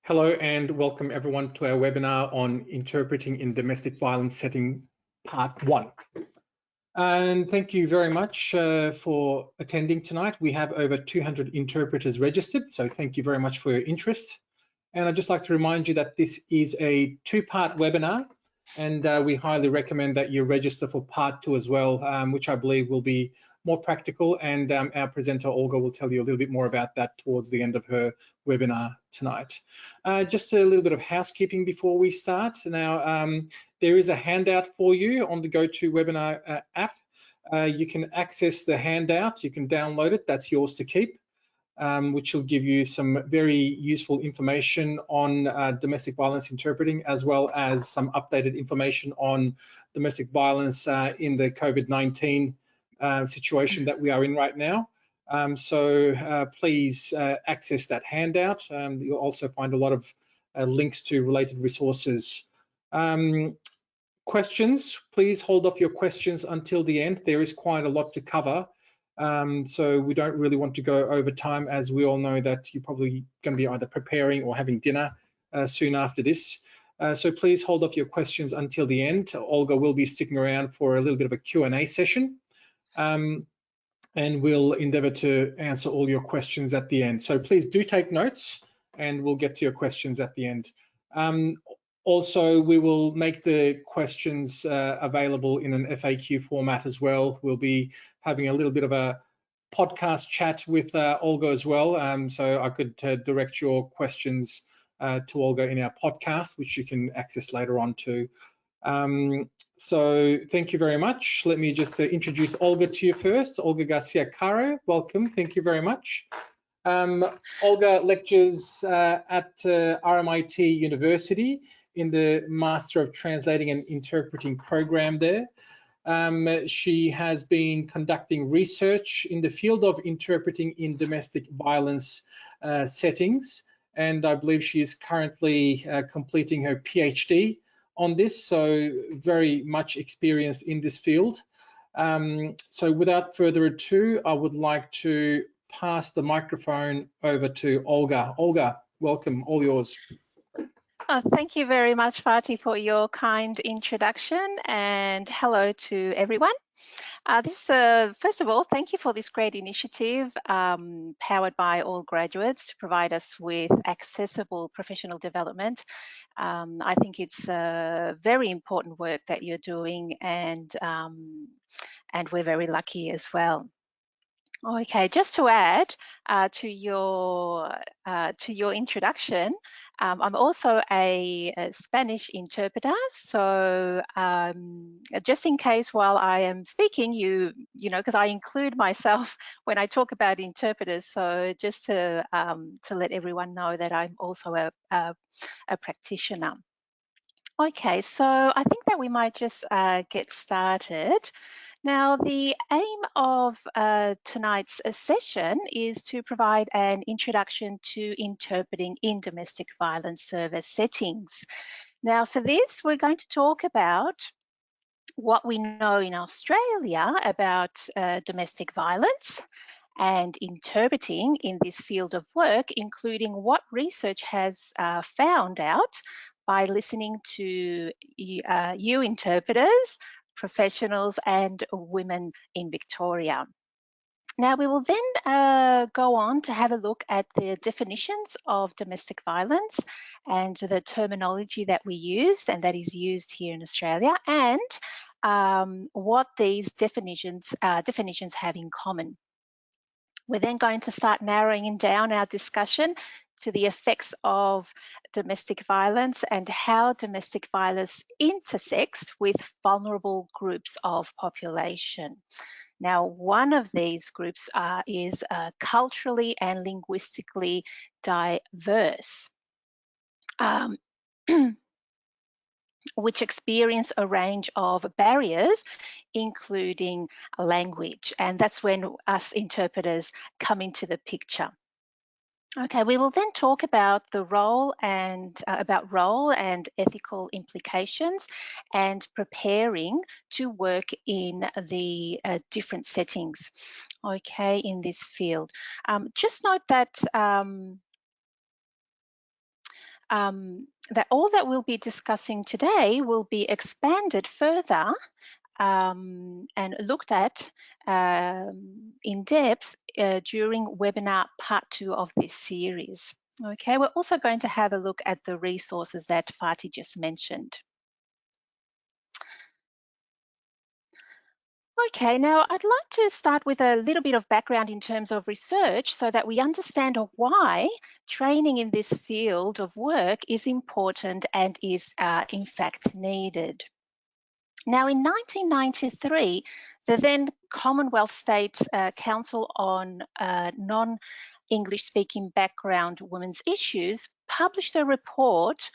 Hello and welcome everyone to our webinar on interpreting in domestic violence setting part 1. And thank you very much for attending tonight. We have over 200 interpreters registered, so thank you very much for your interest. And I'd just like to remind you that this is a 2-part webinar, and we highly recommend that you register for part 2 as well, which I believe will be more practical, and our presenter Olga will tell you a little bit more about that towards the end of her webinar tonight. Just a little bit of housekeeping before we start. Now, there is a handout for you on the GoToWebinar app. You can access the handout, you can download it, that's yours to keep. Which will give you some very useful information on domestic violence interpreting, as well as some updated information on domestic violence in the COVID-19 situation that we are in right now. So please access that handout. You'll also find a lot of links to related resources. Questions, please hold off your questions until the end. There is quite a lot to cover. So we don't really want to go over time, as we all know that you're probably going to be either preparing or having dinner soon after this. So please hold off your questions until the end. Olga will be sticking around for a little bit of a Q&A session, and we'll endeavour to answer all your questions at the end. So please do take notes, and we'll get to your questions at the end. Also, we will make the questions available in an FAQ format as well. We'll be having a little bit of a podcast chat with Olga as well. So I could direct your questions to Olga in our podcast, which you can access later on too. So thank you very much. Let me just introduce Olga to you first. Olga Garcia-Caro, welcome. Thank you very much. Olga lectures at RMIT University in the Master of Translating and Interpreting program there. She has been conducting research in the field of interpreting in domestic violence settings, and I believe she is currently completing her PhD on this, so very much experienced in this field. So without further ado, I would like to pass the microphone over to Olga. Olga, welcome, all yours. Thank you very much, Fatih, for your kind introduction, and hello to everyone. First of all, thank you for this great initiative powered by all graduates to provide us with accessible professional development. I think it's very important work that you're doing, and we're very lucky as well. Okay, just to add to your introduction, I'm also a Spanish interpreter. So just in case while I am speaking, you know, because I include myself when I talk about interpreters. So just to let everyone know that I'm also a practitioner. Okay, so I think that we might just get started. Now, the aim of tonight's session is to provide an introduction to interpreting in domestic violence service settings. Now, for this, we're going to talk about what we know in Australia about domestic violence and interpreting in this field of work, including what research has found out by listening to you interpreters, professionals and women in Victoria. Now, we will then go on to have a look at the definitions of domestic violence and the terminology that we use and that is used here in Australia, and what these definitions have in common. We're then going to start narrowing down our discussion to the effects of domestic violence and how domestic violence intersects with vulnerable groups of population. Now, one of these groups is culturally and linguistically diverse, which experience a range of barriers, including language. And that's when us interpreters come into the picture. Okay, we will then talk about the role and ethical implications and preparing to work in the different settings, okay, in this field. Just note that that all that we'll be discussing today will be expanded further and looked at in depth during webinar part 2 of this series. Okay, we're also going to have a look at the resources that Fatih just mentioned. Okay, now I'd like to start with a little bit of background in terms of research so that we understand why training in this field of work is important and is in fact needed. Now, in 1993, the then Commonwealth State Council on Non-English Speaking Background Women's Issues published a report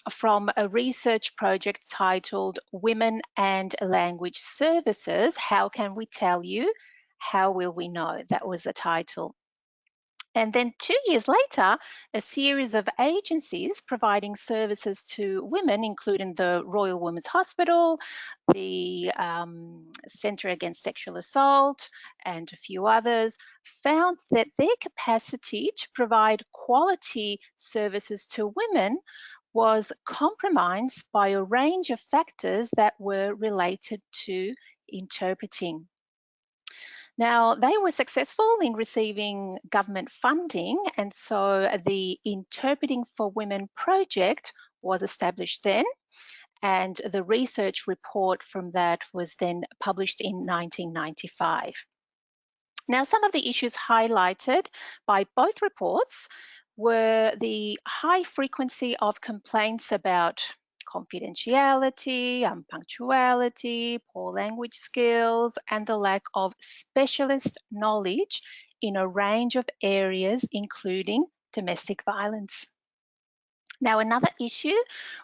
from a research project titled Women and Language Services, How Can We Tell You? How Will We Know? That was the title. And then 2 years later, a series of agencies providing services to women, including the Royal Women's Hospital, the Centre Against Sexual Assault, and a few others, found that their capacity to provide quality services to women was compromised by a range of factors that were related to interpreting. Now, they were successful in receiving government funding, and so the Interpreting for Women project was established then, and the research report from that was then published in 1995. Now, some of the issues highlighted by both reports were the high frequency of complaints about confidentiality, unpunctuality, poor language skills, and the lack of specialist knowledge in a range of areas, including domestic violence. Now, another issue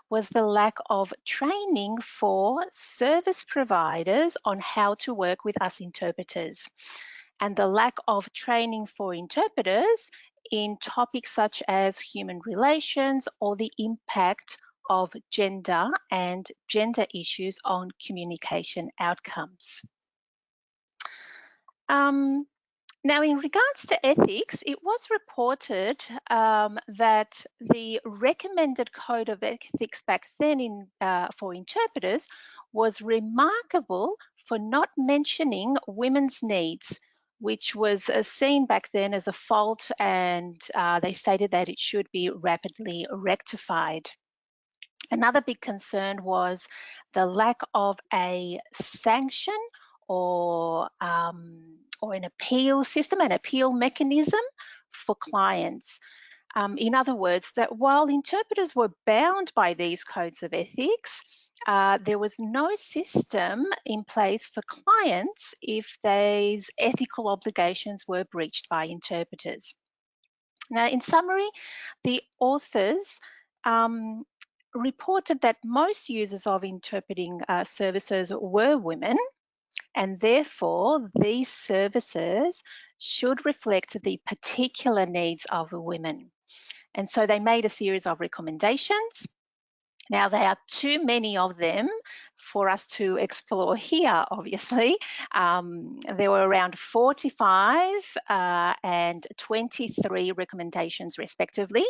was the lack of training for service providers on how to work with us interpreters, and the lack of training for interpreters in topics such as human relations or the impact of gender and gender issues on communication outcomes. Now, in regards to ethics, it was reported that the recommended code of ethics back then for interpreters was remarkable for not mentioning women's needs, which was seen back then as a fault, and they stated that it should be rapidly rectified. Another big concern was the lack of a sanction or an appeal system, an appeal mechanism for clients. In other words, that while interpreters were bound by these codes of ethics, there was no system in place for clients if these ethical obligations were breached by interpreters. Now, in summary, the authors reported that most users of interpreting services were women, and therefore these services should reflect the particular needs of women. And so they made a series of recommendations. Now, there are too many of them for us to explore here, obviously. There were around 45 and 23 recommendations, respectively.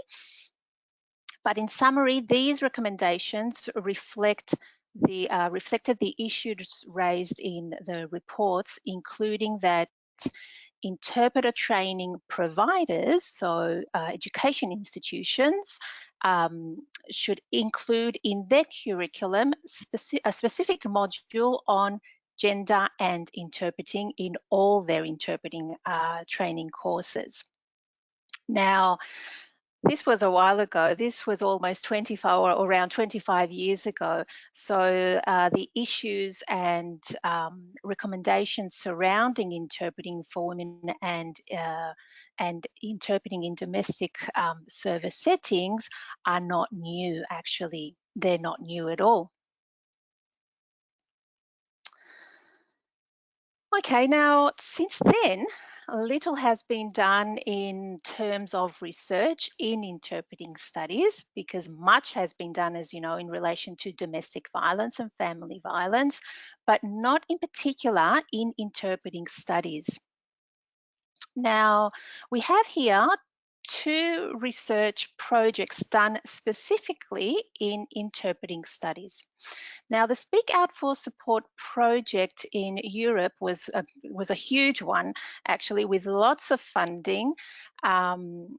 But in summary, these recommendations reflected the issues raised in the reports, including that interpreter training providers, so education institutions, should include in their curriculum a specific module on gender and interpreting in all their interpreting training courses. Now, this was a while ago. This was almost 25 or around 25 years ago. So the issues and recommendations surrounding interpreting for women and interpreting in domestic service settings are not new, actually. They're not new at all. Okay, now since then, little has been done in terms of research in interpreting studies, because much has been done, as you know, in relation to domestic violence and family violence, but not in particular in interpreting studies. Now, we have here 2 research projects done specifically in interpreting studies. Now, the Speak Out for Support project in Europe was a huge one, actually, with lots of funding and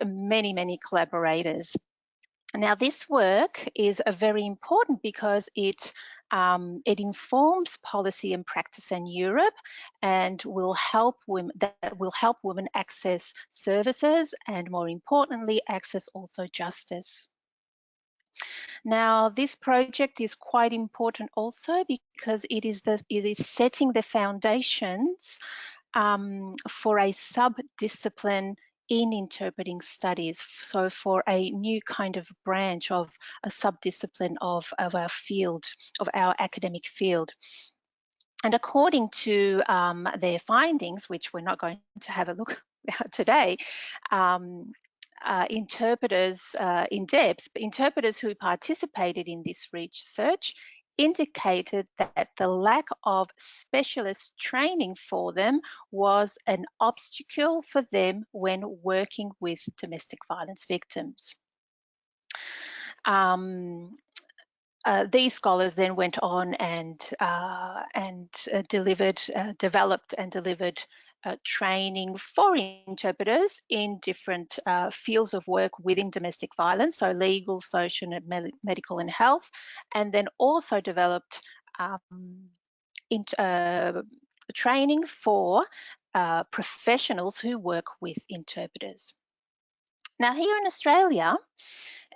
many collaborators. Now, this work is very important because it informs policy and practice in Europe and will help women access services and, more importantly, access also justice. Now, this project is quite important also because it is setting the foundations for a sub-discipline in interpreting studies, so for a new kind of branch of a sub-discipline of our field, of our academic field. And according to their findings, which we're not going to have a look at today, interpreters who participated in this research indicated that the lack of specialist training for them was an obstacle for them when working with domestic violence victims. These scholars then went on and developed and delivered training for interpreters in different fields of work within domestic violence, so legal, social, medical and health, and then also developed training for professionals who work with interpreters. Now, here in Australia,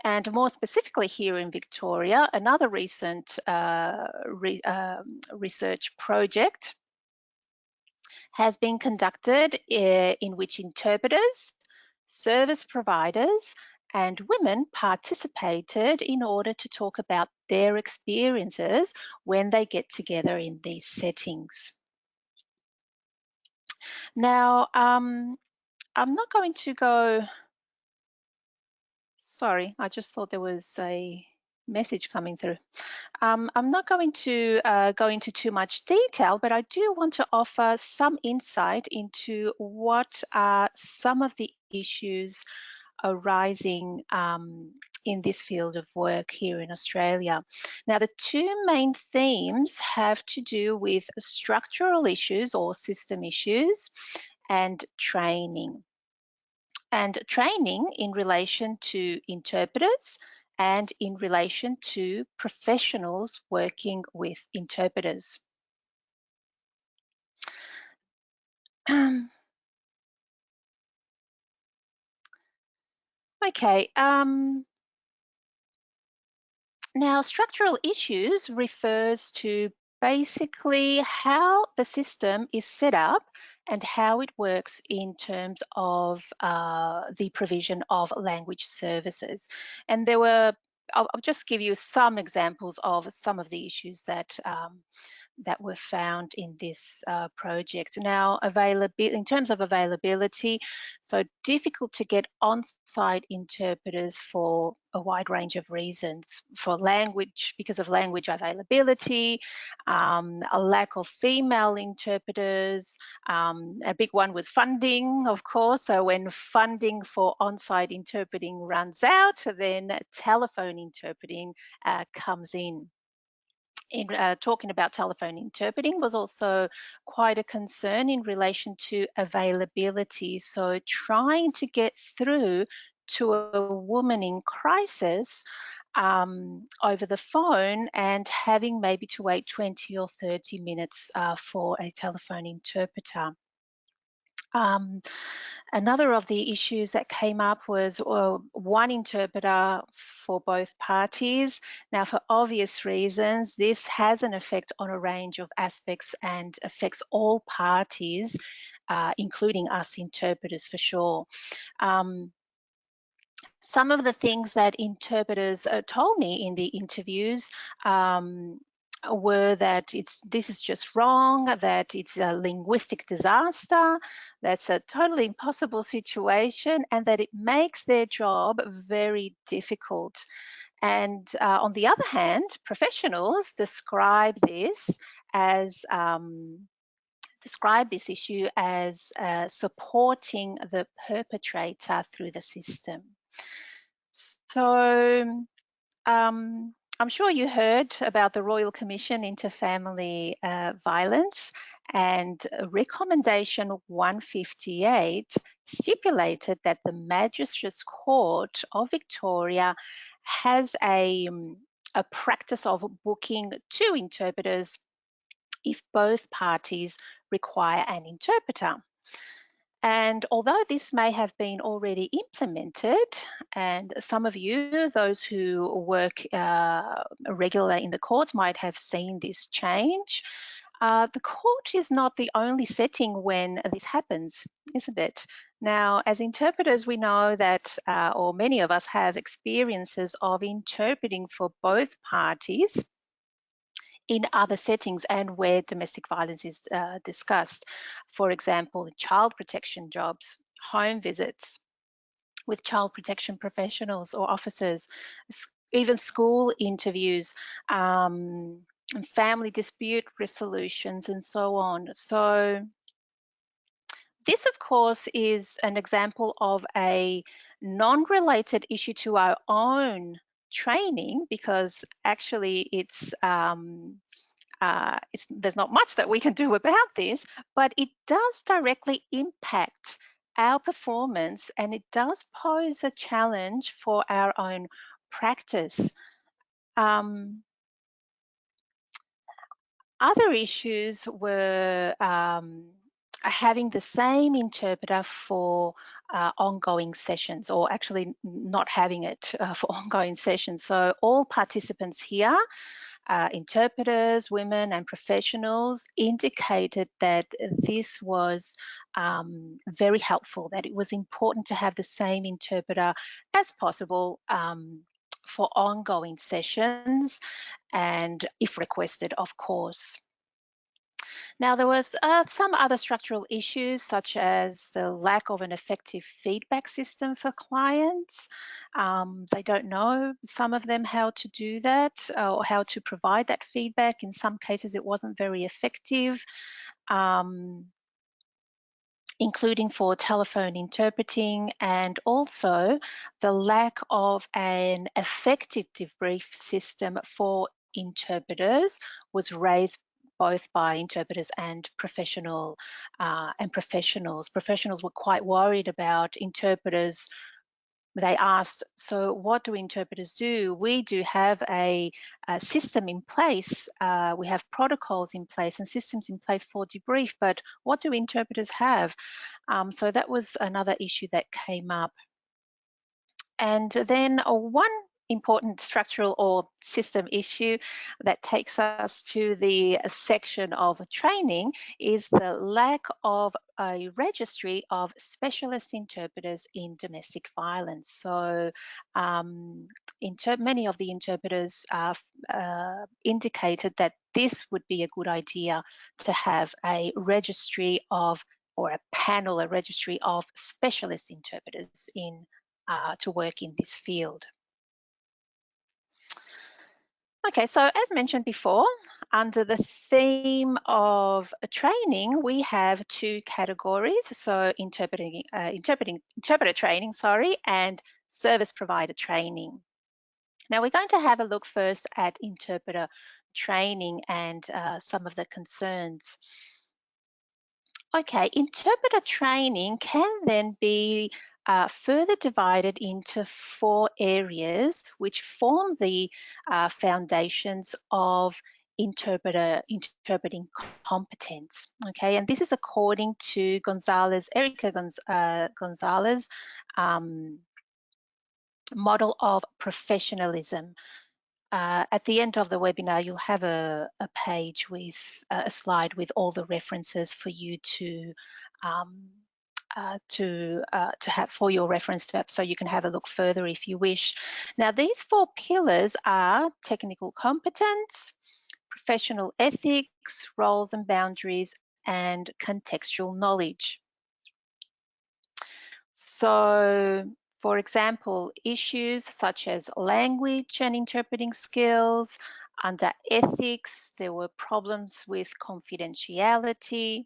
and more specifically here in Victoria, another recent research project has been conducted in which interpreters, service providers, and women participated in order to talk about their experiences when they get together in these settings. Now, I'm not going to go. Sorry, I just thought there was a message coming through. I'm not going to go into too much detail, but I do want to offer some insight into what are some of the issues arising in this field of work here in Australia. Now, the 2 main themes have to do with structural issues or system issues and training. And training in relation to interpreters and in relation to professionals working with interpreters. Okay, now structural issues refers to basically how the system is set up and how it works in terms of the provision of language services. And I'll just give you some examples of some of the issues that that were found in this project. Now, in terms of availability, so difficult to get on-site interpreters for a wide range of reasons. For language, because of language availability, a lack of female interpreters, a big one was funding, of course. So when funding for on-site interpreting runs out, then telephone interpreting comes in. Talking about telephone interpreting was also quite a concern in relation to availability. So trying to get through to a woman in crisis over the phone and having maybe to wait 20 or 30 minutes for a telephone interpreter. Another of the issues that came up was one interpreter for both parties. Now, for obvious reasons, this has an effect on a range of aspects and affects all parties, including us interpreters for sure. Some of the things that interpreters told me in the interviews were that this is just wrong, that it's a linguistic disaster, that's a totally impossible situation, and that it makes their job very difficult. And on the other hand, professionals describe this as describe this issue as supporting the perpetrator through the system. So I'm sure you heard about the Royal Commission into Family Violence, and Recommendation 158 stipulated that the Magistrates Court of Victoria has a practice of booking 2 interpreters if both parties require an interpreter. And although this may have been already implemented, and some of you, those who work regularly in the courts, might have seen this change, the court is not the only setting when this happens, isn't it? Now, as interpreters, we know that, or many of us have experiences of interpreting for both parties in other settings and where domestic violence is discussed. For example, child protection jobs, home visits with child protection professionals or officers, even school interviews, family dispute resolutions, and so on. So this, of course, is an example of a non-related issue to our own training, because actually there's not much that we can do about this, but it does directly impact our performance, and it does pose a challenge for our own practice. Other issues were having the same interpreter for ongoing sessions, or actually not having it for ongoing sessions. So all participants here, interpreters, women and professionals, indicated that this was very helpful, that it was important to have the same interpreter as possible for ongoing sessions, and if requested, of course. Now, there was some other structural issues, such as the lack of an effective feedback system for clients. They don't know, some of them, how to do that or how to provide that feedback. In some cases, it wasn't very effective, including for telephone interpreting, and also the lack of an effective debrief system for interpreters was raised both by interpreters and professionals. Professionals were quite worried about interpreters. They asked, so what do interpreters do? We do have a system in place. We have protocols in place and systems in place for debrief, but what do interpreters have? So that was another issue that came up. And then one important structural or system issue that takes us to the section of training is the lack of a registry of specialist interpreters in domestic violence. So many of the interpreters indicated that this would be a good idea to have a registry of, or a panel, a registry of specialist interpreters in to work in this field. Okay, so as mentioned before, under the theme of training, we have 2 categories. So interpreter training, and service provider training. Now we're going to have a look first at interpreter training and some of the concerns. Okay, interpreter training can then be further divided into 4 areas which form the foundations of interpreting competence. Okay, and this is according to Erica Gonzalez model of professionalism. At the end of the webinar, you'll have a page with a slide with all the references for you to have for your reference, so you can have a look further if you wish. Now, these 4 pillars are technical competence, professional ethics, roles and boundaries, and contextual knowledge. So, for example, issues such as language and interpreting skills. Under ethics, there were problems with confidentiality,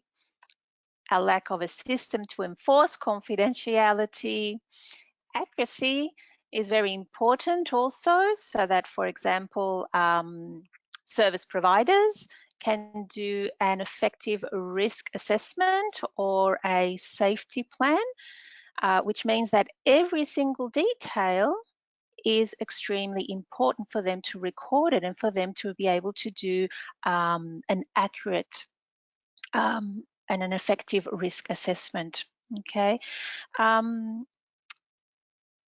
a lack of a system to enforce confidentiality. Accuracy is very important also, so that, for example, service providers can do an effective risk assessment or a safety plan, which means that every single detail is extremely important for them to record it and for them to be able to do an accurate and an effective risk assessment. Okay.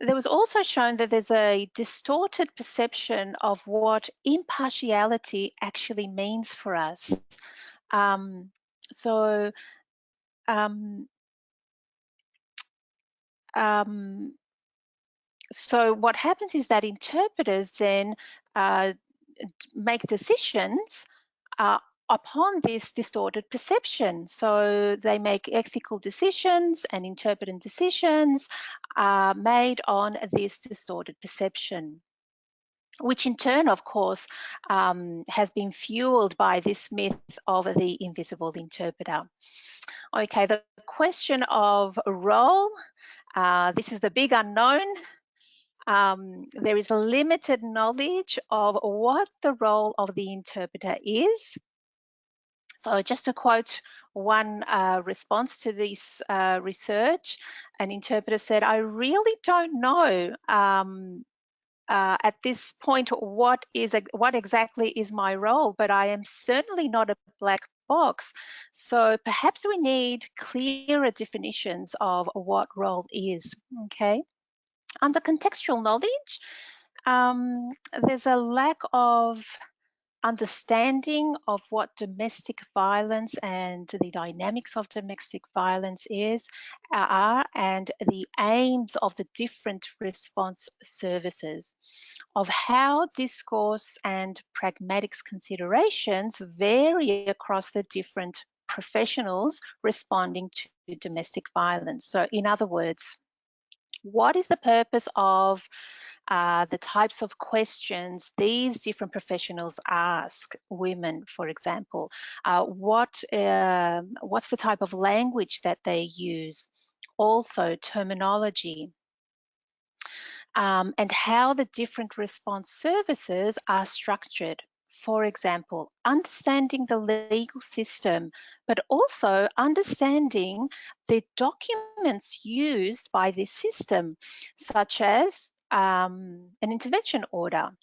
There was also shown that there's a distorted perception of what impartiality actually means for us. So what happens is that interpreters then make decisions upon this distorted perception. So they make ethical decisions and interpreting decisions are made on this distorted perception, which in turn, of course, has been fueled by this myth of the invisible interpreter. Okay, the question of role, this is the big unknown. There is limited knowledge of what the role of the interpreter is. So just to quote one response to this research, an interpreter said, "I really don't know at this point what exactly is my role, but I am certainly not a black box. So perhaps we need clearer definitions of what role is." Okay. Under contextual knowledge, there's a lack of understanding of what domestic violence and the dynamics of domestic violence are, and the aims of the different response services, of how discourse and pragmatics considerations vary across the different professionals responding to domestic violence. So in other words, what is the purpose of the types of questions these different professionals ask women, for example? What's the type of language that they use? Also, terminology. And how the different response services are structured. For example, understanding the legal system, but also understanding the documents used by this system, such as an intervention order.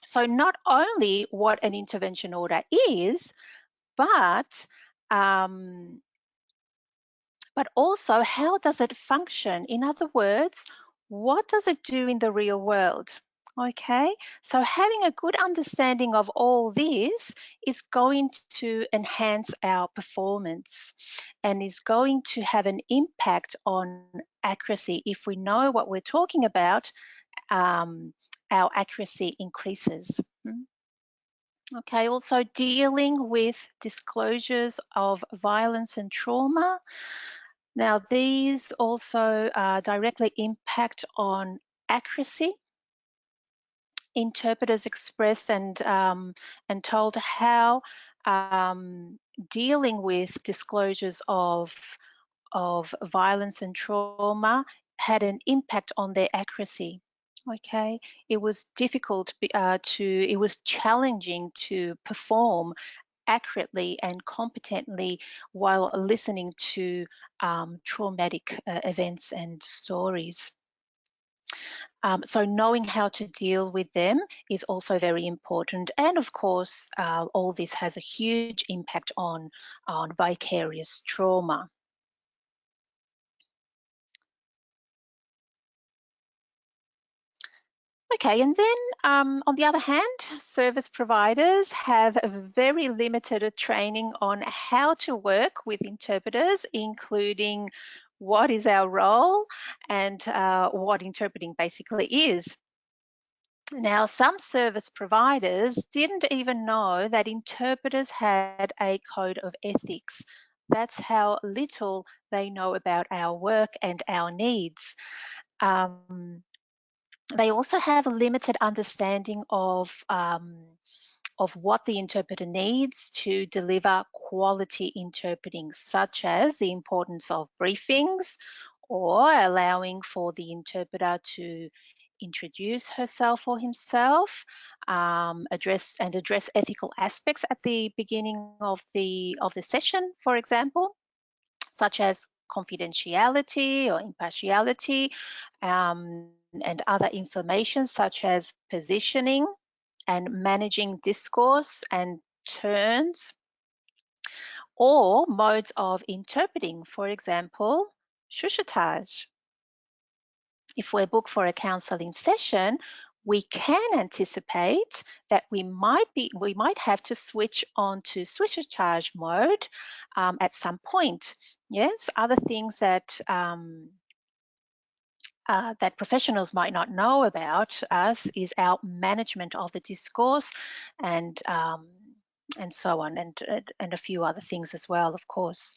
So not only what an intervention order is, but also how does it function? In other words, what does it do in the real world? Okay, so having a good understanding of all this is going to enhance our performance and is going to have an impact on accuracy. If we know what we're talking about, our accuracy increases. Okay, also dealing with disclosures of violence and trauma. Now, these also directly impact on accuracy. Interpreters expressed and told how dealing with disclosures of violence and trauma had an impact on their accuracy. Okay, it was difficult it was challenging to perform accurately and competently while listening to traumatic events and stories. So knowing how to deal with them is also very important. And of course, all this has a huge impact on vicarious trauma. Okay, and then on the other hand, service providers have a very limited training on how to work with interpreters, including what is our role and what interpreting basically is. Now, some service providers didn't even know that interpreters had a code of ethics. That's how little they know about our work and our needs. They also have a limited understanding of of what the interpreter needs to deliver quality interpreting, such as the importance of briefings or allowing for the interpreter to introduce herself or himself, address ethical aspects at the beginning of the session, for example, such as confidentiality or impartiality, and other information such as positioning and managing discourse and turns, or modes of interpreting, for example, chuchotage. If we're booked for a counselling session, we can anticipate that we might have to switch on to chuchotage mode at some point. Yes, other things that that professionals might not know about us is our management of the discourse, and so on, and a few other things as well, of course.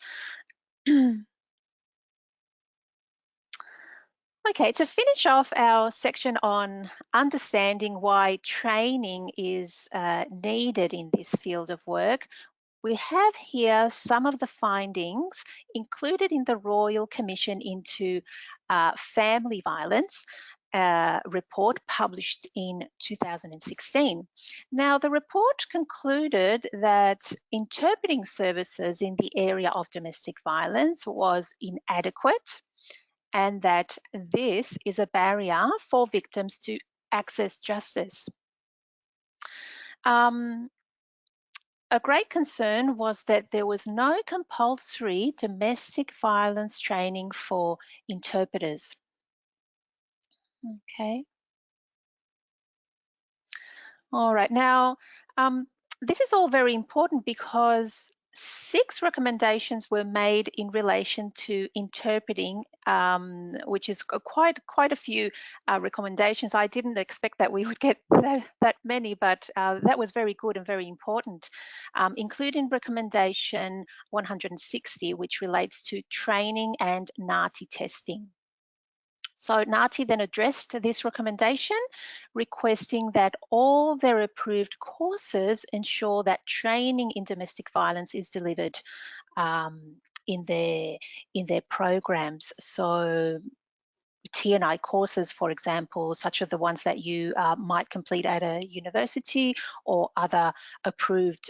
Okay, to finish off our section on understanding why training is needed in this field of work, we have here some of the findings included in the Royal Commission into Family Violence report published in 2016. Now, the report concluded that interpreting services in the area of domestic violence was inadequate, and that this is a barrier for victims to access justice. A great concern was that there was no compulsory domestic violence training for interpreters. Okay. All right. Now, this is all very important because 6 recommendations were made in relation to interpreting, which is quite a few recommendations. I didn't expect that we would get that many, but that was very good and very important, including recommendation 160, which relates to training and NAATI testing. So NAATI then addressed this recommendation, requesting that all their approved courses ensure that training in domestic violence is delivered in their programs. So T&I courses, for example, such as the ones that you might complete at a university, or other approved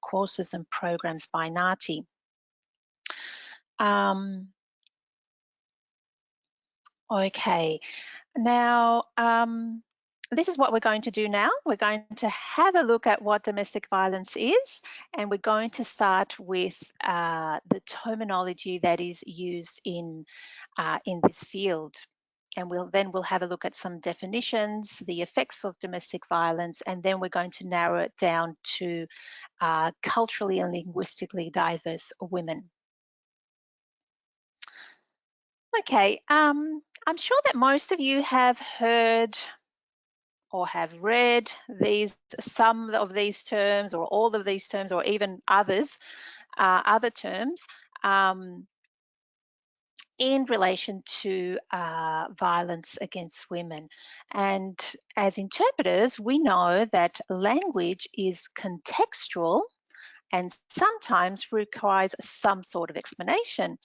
courses and programs by NAATI. Okay, now this is what we're going to do now. We're going to have a look at what domestic violence is, and we're going to start with the terminology that is used in this field. And we'll have a look at some definitions, the effects of domestic violence, and then we're going to narrow it down to culturally and linguistically diverse women. Okay, I'm sure that most of you have heard or have read some of these terms, or all of these terms, or even other terms in relation to violence against women. And as interpreters, we know that language is contextual and sometimes requires some sort of explanation.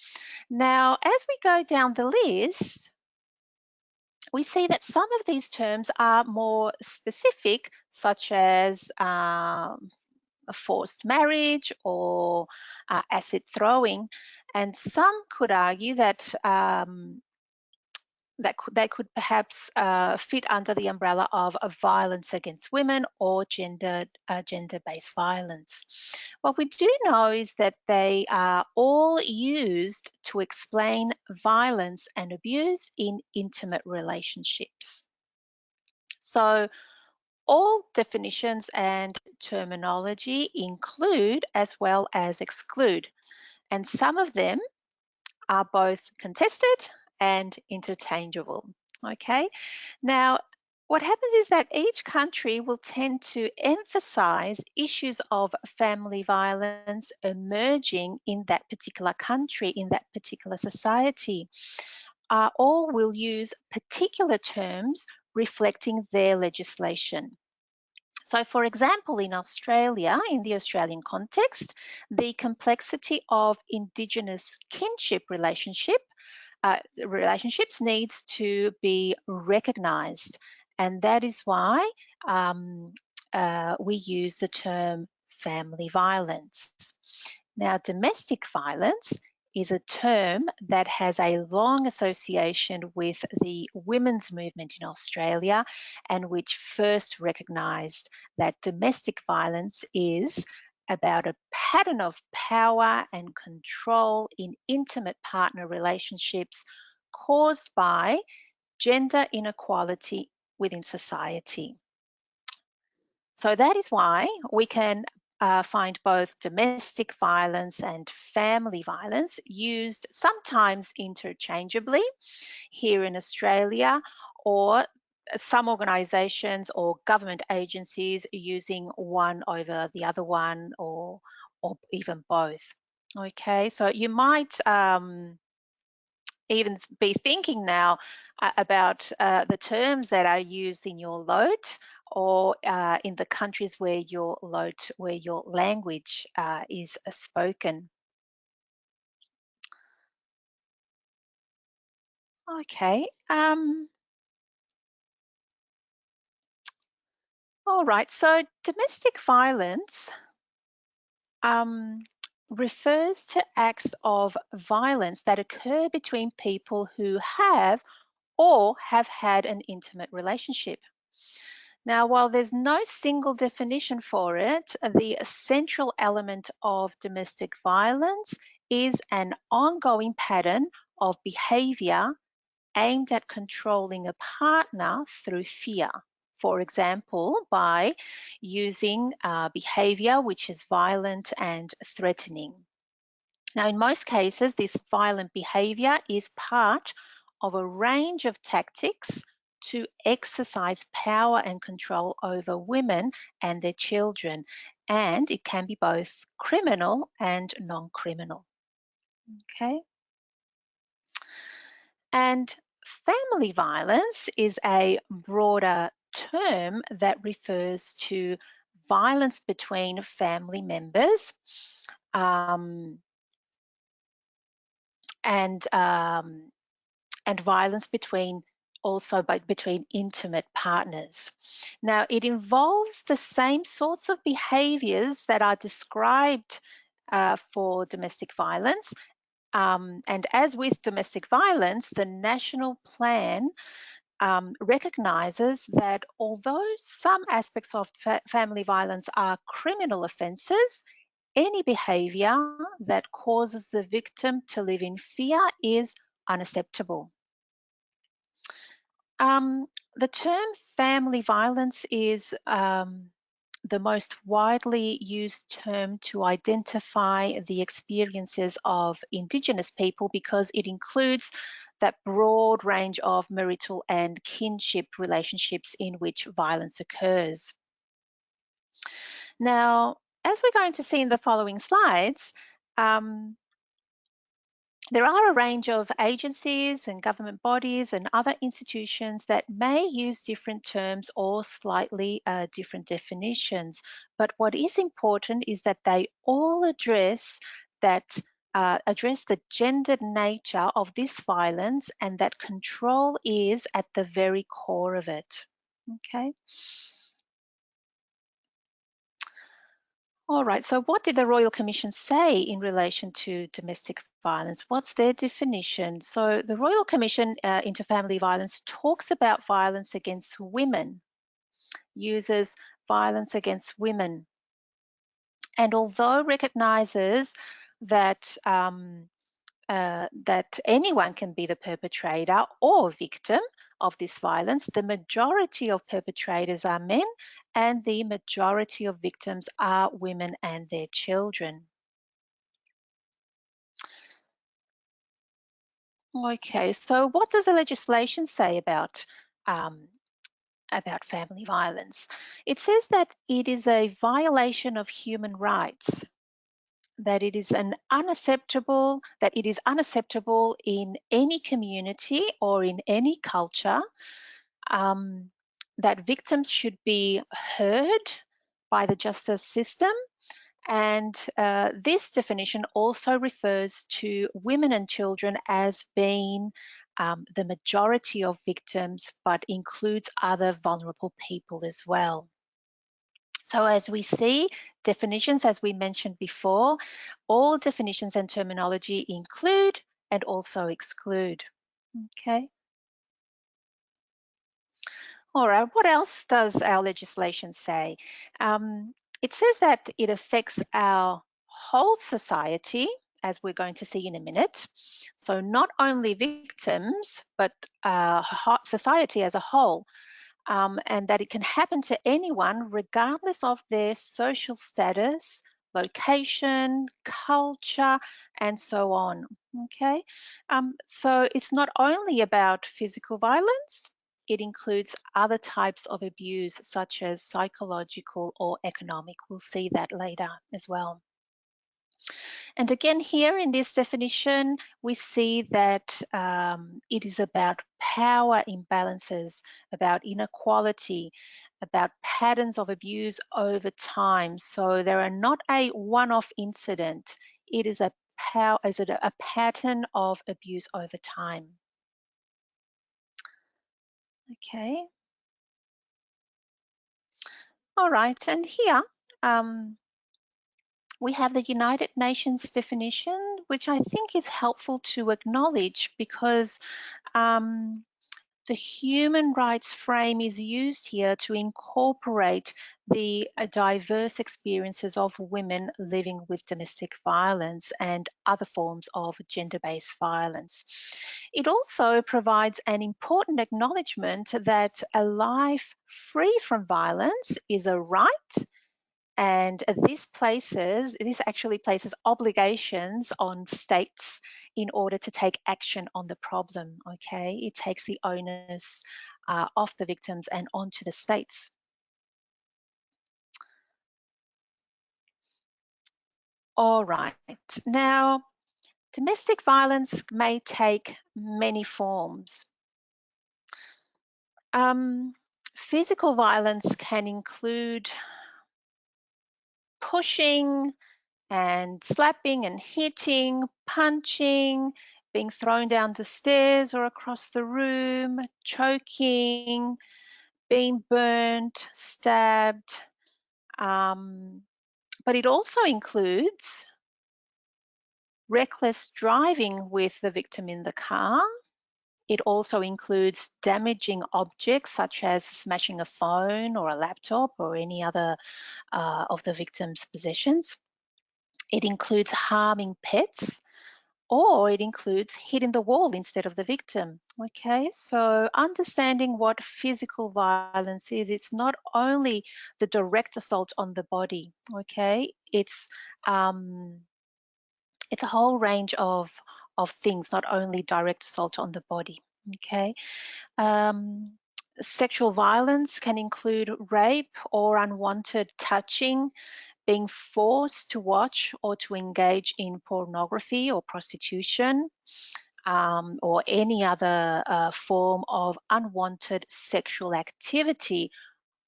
Now, as we go down the list, we see that some of these terms are more specific, such as a forced marriage or acid throwing, and some could argue that they could perhaps fit under the umbrella of violence against women or gender-based violence. What we do know is that they are all used to explain violence and abuse in intimate relationships. So all definitions and terminology include as well as exclude, and some of them are both contested and interchangeable. Okay, now what happens is that each country will tend to emphasize issues of family violence emerging in that particular country, in that particular society, or will use particular terms reflecting their legislation. So, for example, in Australia, in the Australian context, the complexity of Indigenous kinship relationships needs to be recognised, and that is why we use the term family violence. Now, domestic violence is a term that has a long association with the women's movement in Australia, and which first recognised that domestic violence is about a pattern of power and control in intimate partner relationships caused by gender inequality within society. So that is why we can find both domestic violence and family violence used sometimes interchangeably here in Australia, or some organisations or government agencies using one over the other one, or even both. Okay, so you might even be thinking now about the terms that are used in your LOT, or in the countries where your LOT, where your language is spoken. Okay. All right. So domestic violence refers to acts of violence that occur between people who have or have had an intimate relationship. Now, while there's no single definition for it, the central element of domestic violence is an ongoing pattern of behavior aimed at controlling a partner through fear. For example, by using behavior which is violent and threatening. Now, in most cases, this violent behavior is part of a range of tactics to exercise power and control over women and their children, and it can be both criminal and non-criminal. Okay. And family violence is a broader term that refers to violence between family members, and violence between intimate partners. Now, it involves the same sorts of behaviors that are described for domestic violence. And as with domestic violence, the national plan recognises that although some aspects of family violence are criminal offences, any behaviour that causes the victim to live in fear is unacceptable. The term family violence is the most widely used term to identify the experiences of Indigenous people, because it includes that broad range of marital and kinship relationships in which violence occurs. Now, as we're going to see in the following slides, there are a range of agencies and government bodies and other institutions that may use different terms or slightly different definitions. But what is important is that they all address the gendered nature of this violence, and that control is at the very core of it. Okay. All right, so what did the Royal Commission say in relation to domestic violence? What's their definition? So the Royal Commission into Family Violence talks about violence against women, uses violence against women. And although recognises that that anyone can be the perpetrator or victim of this violence, the majority of perpetrators are men, and the majority of victims are women and their children. Okay, so what does the legislation say about family violence? It says that it is a violation of human rights, that it is unacceptable in any community or in any culture, that victims should be heard by the justice system. And this definition also refers to women and children as being the majority of victims, but includes other vulnerable people as well. So as we see, definitions, as we mentioned before, all definitions and terminology include and also exclude. Okay. All right, what else does our legislation say? It says that it affects our whole society, as we're going to see in a minute. So not only victims, but society as a whole, and that it can happen to anyone regardless of their social status, location, culture, and so on. Okay, so it's not only about physical violence, it includes other types of abuse such as psychological or economic. We'll see that later as well. And again, here in this definition, we see that it is about power imbalances, about inequality, about patterns of abuse over time. So there are not a one-off incident. It is a pattern of abuse over time. Okay. All right, and here we have the United Nations definition, which I think is helpful to acknowledge because the human rights frame is used here to incorporate the diverse experiences of women living with domestic violence and other forms of gender-based violence. It also provides an important acknowledgement that a life free from violence is a right, and this actually places obligations on states in order to take action on the problem. Okay, it takes the onus off the victims and onto the states. All right, now domestic violence may take many forms. Physical violence can include pushing and slapping and hitting, punching, being thrown down the stairs or across the room, choking, being burnt, stabbed. But it also includes reckless driving with the victim in the car. It also includes damaging objects such as smashing a phone or a laptop or any other of the victim's possessions. It includes harming pets, or it includes hitting the wall instead of the victim. Okay, so understanding what physical violence is, it's not only the direct assault on the body. Okay, it's a whole range of things, not only direct assault on the body. Okay, sexual violence can include rape or unwanted touching, being forced to watch or to engage in pornography or prostitution, or any other form of unwanted sexual activity,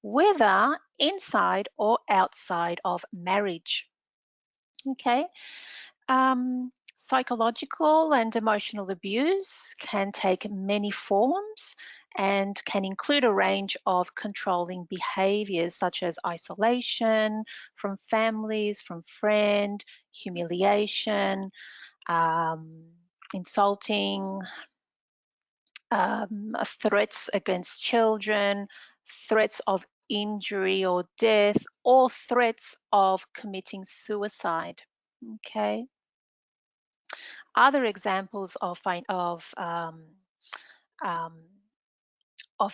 whether inside or outside of marriage. Okay. Psychological and emotional abuse can take many forms and can include a range of controlling behaviors such as isolation from families, from friends, humiliation, insulting, threats against children, threats of injury or death, or threats of committing suicide. Okay. Other examples of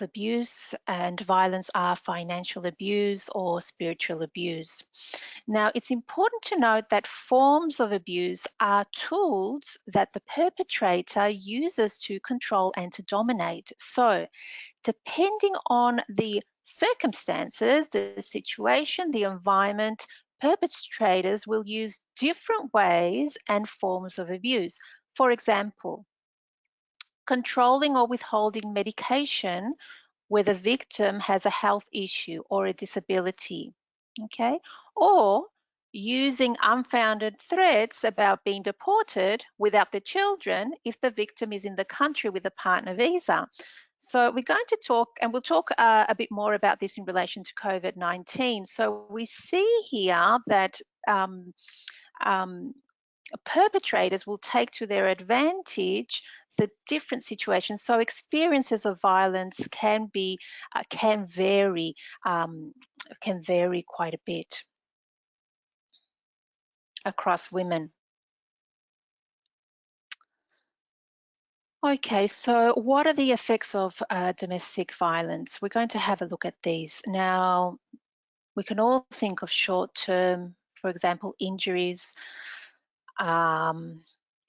abuse and violence are financial abuse or spiritual abuse. Now, it's important to note that forms of abuse are tools that the perpetrator uses to control and to dominate. So, depending on the circumstances, the situation, the environment, perpetrators will use different ways and forms of abuse. For example, controlling or withholding medication where the victim has a health issue or a disability, okay? Or using unfounded threats about being deported without the children if the victim is in the country with a partner visa. So we're going to talk, and we'll talk a bit more about this in relation to COVID-19. So we see here that perpetrators will take to their advantage the different situations. So experiences of violence can vary quite a bit across women. Okay, so what are the effects of domestic violence? We're going to have a look at these. Now, we can all think of short-term, for example, injuries,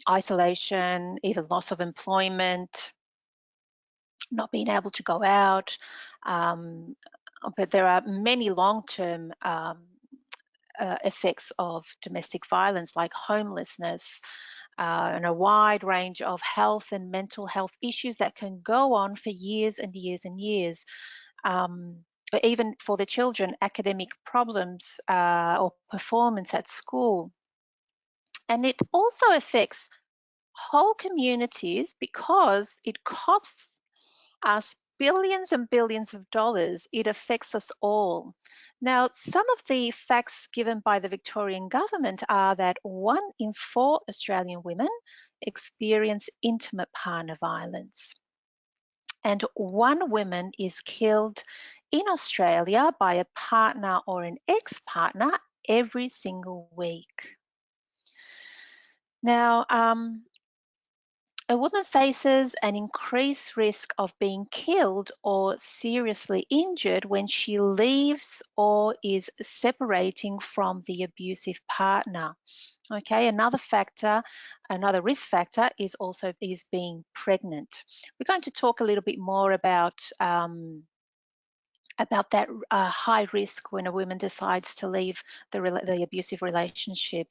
isolation, even loss of employment, not being able to go out. But there are many long-term effects of domestic violence, like homelessness, and a wide range of health and mental health issues that can go on for years and years and years. But even for the children, academic problems or performance at school. And it also affects whole communities because it costs us billions and billions of dollars. It affects us all. Now, some of the facts given by the Victorian government are that 1 in 4 Australian women experience intimate partner violence. And 1 woman is killed in Australia by a partner or an ex-partner every single week. Now, a woman faces an increased risk of being killed or seriously injured when she leaves or is separating from the abusive partner. Okay, another risk factor is being pregnant. We're going to talk a little bit more about that high risk when a woman decides to leave the abusive relationship.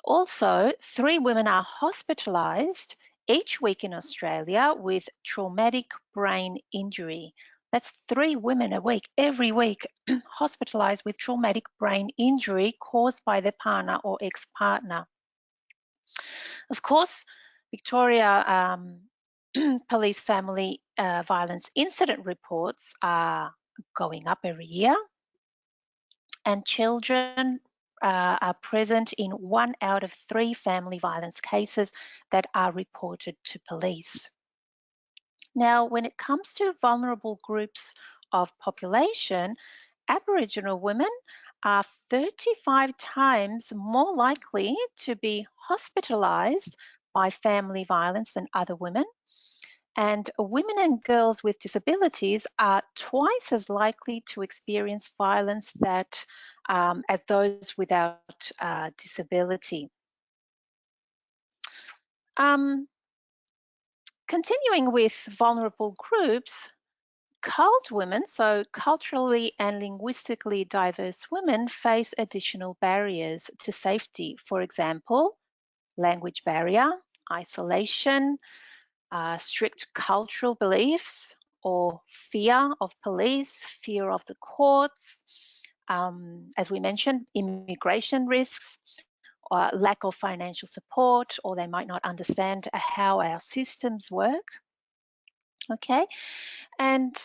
Also, 3 women are hospitalised each week in Australia with traumatic brain injury. That's 3 women a week, every week, hospitalised with traumatic brain injury caused by their partner or ex-partner. Of course, Victoria Police family violence incident reports are going up every year, and children are present in 1 out of 3 family violence cases that are reported to police. Now, when it comes to vulnerable groups of population, Aboriginal women are 35 times more likely to be hospitalised by family violence than other women. And women and girls with disabilities are twice as likely to experience violence as those without disability. Continuing with vulnerable groups, CULT women, so culturally and linguistically diverse women, face additional barriers to safety. For example, language barrier, isolation, strict cultural beliefs, or fear of police, fear of the courts, as we mentioned, immigration risks, lack of financial support, or they might not understand how our systems work. Okay, and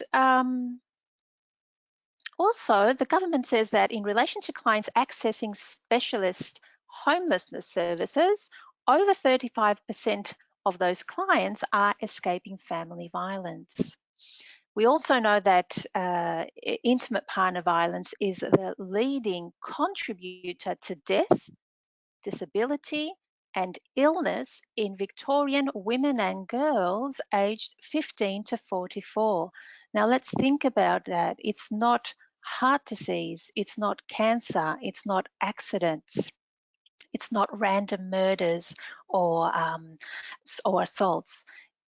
also the government says that in relation to clients accessing specialist homelessness services, over 35% of those clients are escaping family violence. We also know that intimate partner violence is the leading contributor to death, disability, and illness in Victorian women and girls aged 15 to 44. Now let's think about that. It's not heart disease, it's not cancer, it's not accidents, it's not random murders or assaults.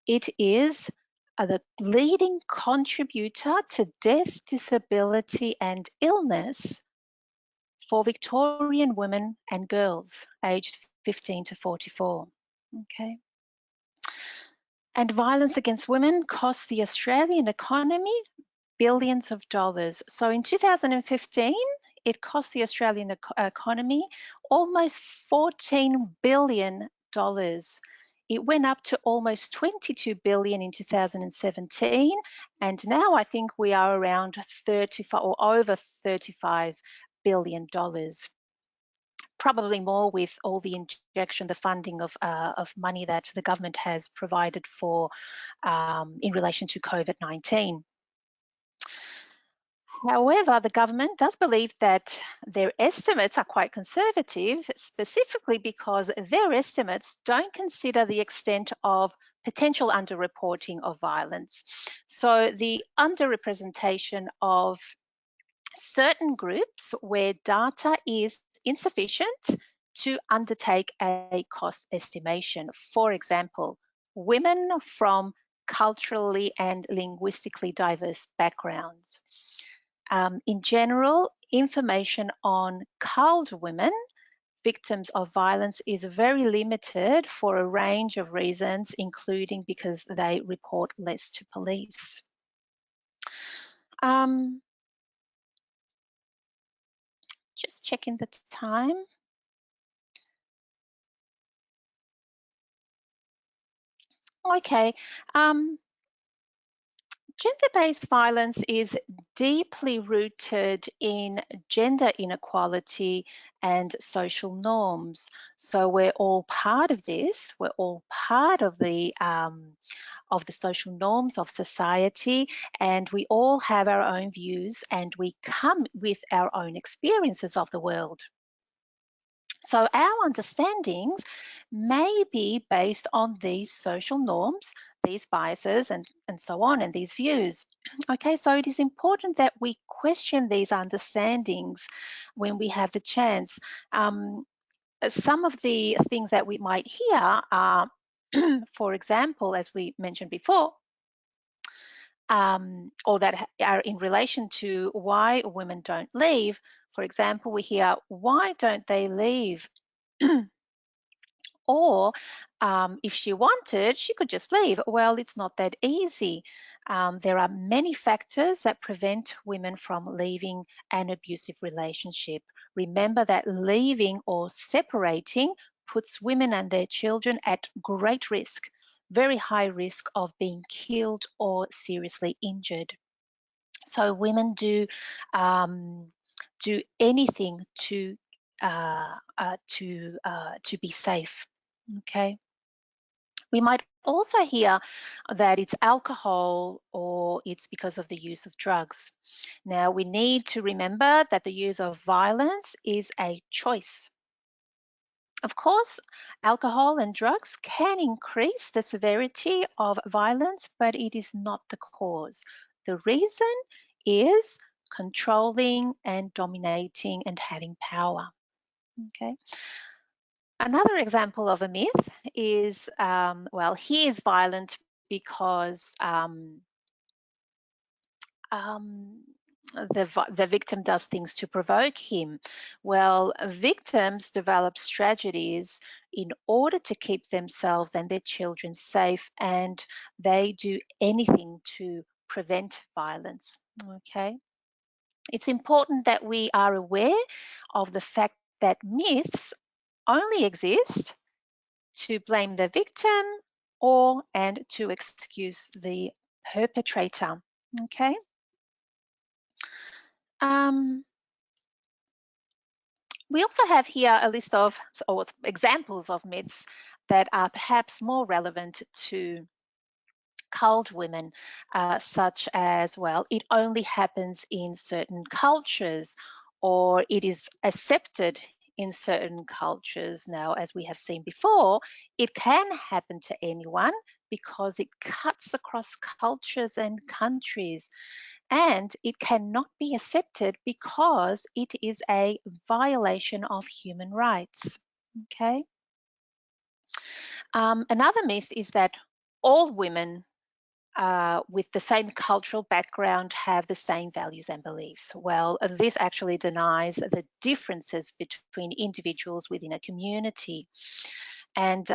It is the leading contributor to death, disability, and illness for Victorian women and girls aged 15 to 44. Okay. And violence against women costs the Australian economy billions of dollars. So in 2015, it cost the Australian economy almost $14 billion. It went up to almost 22 billion in 2017, and now I think we are around 35 or over 35 billion dollars. Probably more with all the injection, the funding of money that the government has provided for in relation to COVID-19. However, the government does believe that their estimates are quite conservative, specifically because their estimates don't consider the extent of potential underreporting of violence. So the underrepresentation of certain groups where data is insufficient to undertake a cost estimation. For example, women from culturally and linguistically diverse backgrounds. In general, information on culled women, victims of violence, is very limited for a range of reasons, including because they report less to police. Just checking the time. Okay. Gender-based violence is deeply rooted in gender inequality and social norms. So we're all part of this. We're all part of the social norms of society, and we all have our own views, and we come with our own experiences of the world. So our understandings may be based on these social norms, these biases, and so on, and these views. Okay, so it is important that we question these understandings when we have the chance. Some of the things that we might hear are, for example, as we mentioned before, or that are in relation to why women don't leave. For example, we hear, why don't they leave? Or if she wanted, she could just leave. Well, it's not that easy. There are many factors that prevent women from leaving an abusive relationship. Remember that leaving or separating puts women and their children at great risk, very high risk of being killed or seriously injured. So women do anything to be safe. Okay. We might also hear that it's alcohol or it's because of the use of drugs. Now, we need to remember that the use of violence is a choice. Of course, alcohol and drugs can increase the severity of violence, but it is not the cause. The reason is controlling and dominating and having power. Okay. Another example of a myth is, well, he is violent because the victim does things to provoke him. Well, victims develop strategies in order to keep themselves and their children safe, and they do anything to prevent violence. Okay. It's important that we are aware of the fact that myths only exist to blame the victim and to excuse the perpetrator. Okay. We also have here a list of examples of myths that are perhaps more relevant to culled women, such as, well, it only happens in certain cultures, or it is accepted in certain cultures. Now, as we have seen before, it can happen to anyone because it cuts across cultures and countries, and it cannot be accepted because it is a violation of human rights. Okay. Another myth is that all women with the same cultural background have the same values and beliefs. Well, this actually denies the differences between individuals within a community. And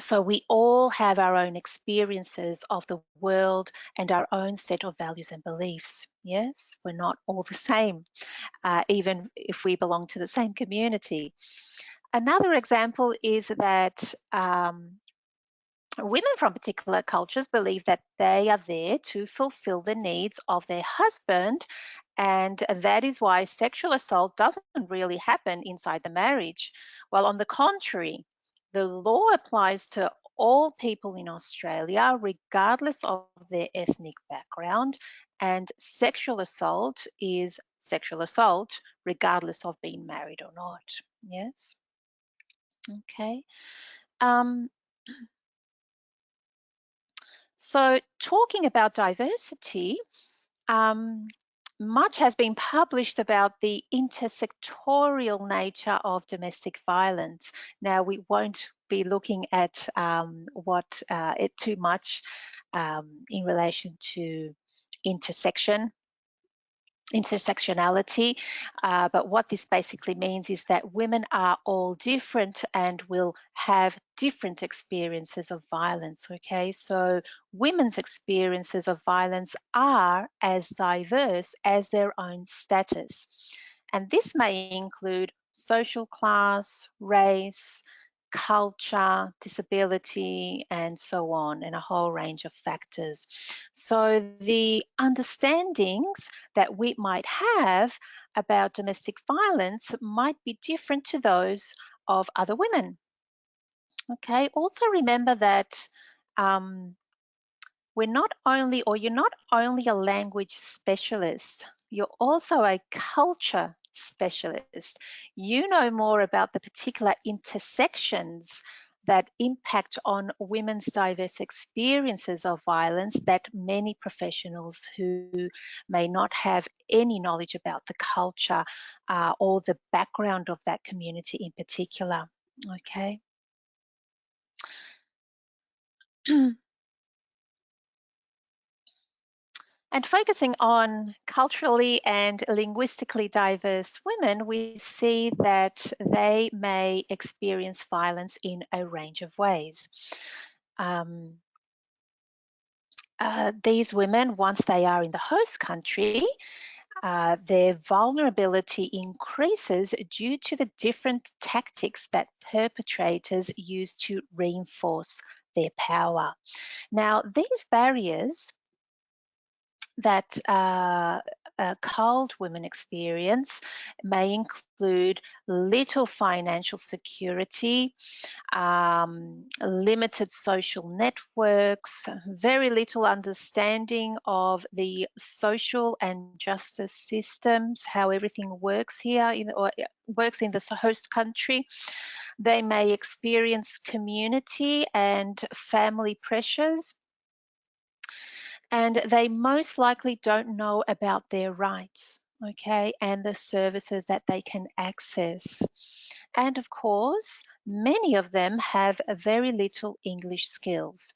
So we all have our own experiences of the world and our own set of values and beliefs. Yes, we're not all the same, even if we belong to the same community. Another example is that women from particular cultures believe that they are there to fulfill the needs of their husband, and that is why sexual assault doesn't really happen inside the marriage. Well, on the contrary, the law applies to all people in Australia, regardless of their ethnic background, and sexual assault is sexual assault, regardless of being married or not. Yes. Okay. Um, so, talking about diversity, um, much has been published about the intersectorial nature of domestic violence. Now, we won't be looking at it too much in relation to intersectionality, but what this basically means is that women are all different and will have different experiences of violence. Okay, so women's experiences of violence are as diverse as their own status, and this may include social class, race, culture, disability, and so on, and a whole range of factors. So the understandings that we might have about domestic violence might be different to those of other women. Okay, also remember that you're not only a language specialist, you're also a culture specialist. You know more about the particular intersections that impact on women's diverse experiences of violence that many professionals who may not have any knowledge about the culture or the background of that community in particular. Okay. And focusing on culturally and linguistically diverse women, we see that they may experience violence in a range of ways. These women, once they are in the host country, their vulnerability increases due to the different tactics that perpetrators use to reinforce their power. Now, these barriers that culled women experience may include little financial security, limited social networks, very little understanding of the social and justice systems, how everything works here or works in the host country. They may experience community and family pressures, and they most likely don't know about their rights, okay, and the services that they can access. And of course, many of them have very little English skills.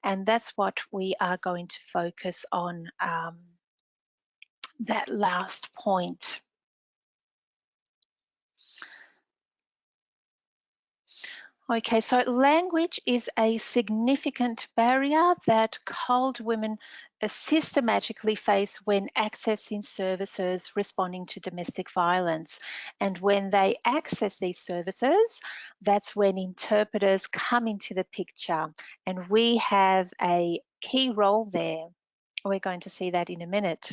And that's what we are going to focus on, that last point. Okay, so language is a significant barrier that culled women systematically face when accessing services responding to domestic violence. And when they access these services, that's when interpreters come into the picture. And we have a key role there. We're going to see that in a minute.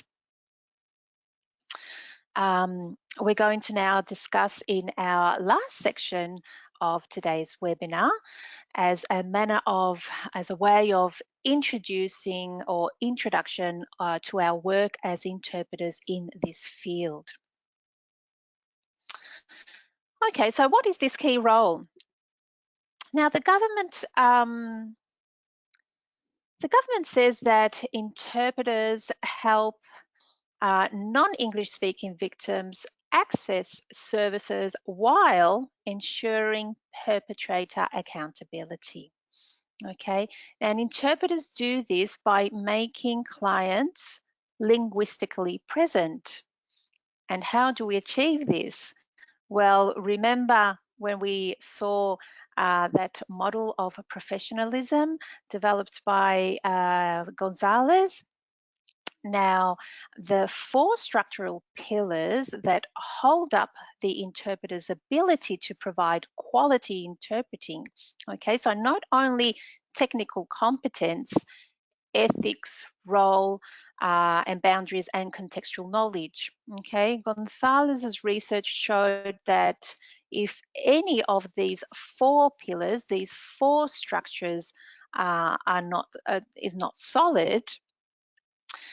We're going to now discuss in our last section of today's webinar as a way of introducing or introduction to our work as interpreters in this field. Okay, so what is this key role? Now, the government says that interpreters help non-English speaking victims access services while ensuring perpetrator accountability. Okay, and interpreters do this by making clients linguistically present. And how do we achieve this? Well, remember when we saw that model of professionalism developed by Gonzalez. Now, the 4 structural pillars that hold up the interpreter's ability to provide quality interpreting, okay, so not only technical competence, ethics, role, and boundaries, and contextual knowledge, okay. Gonzalez's research showed that if any of these 4 pillars, these 4 structures is not solid,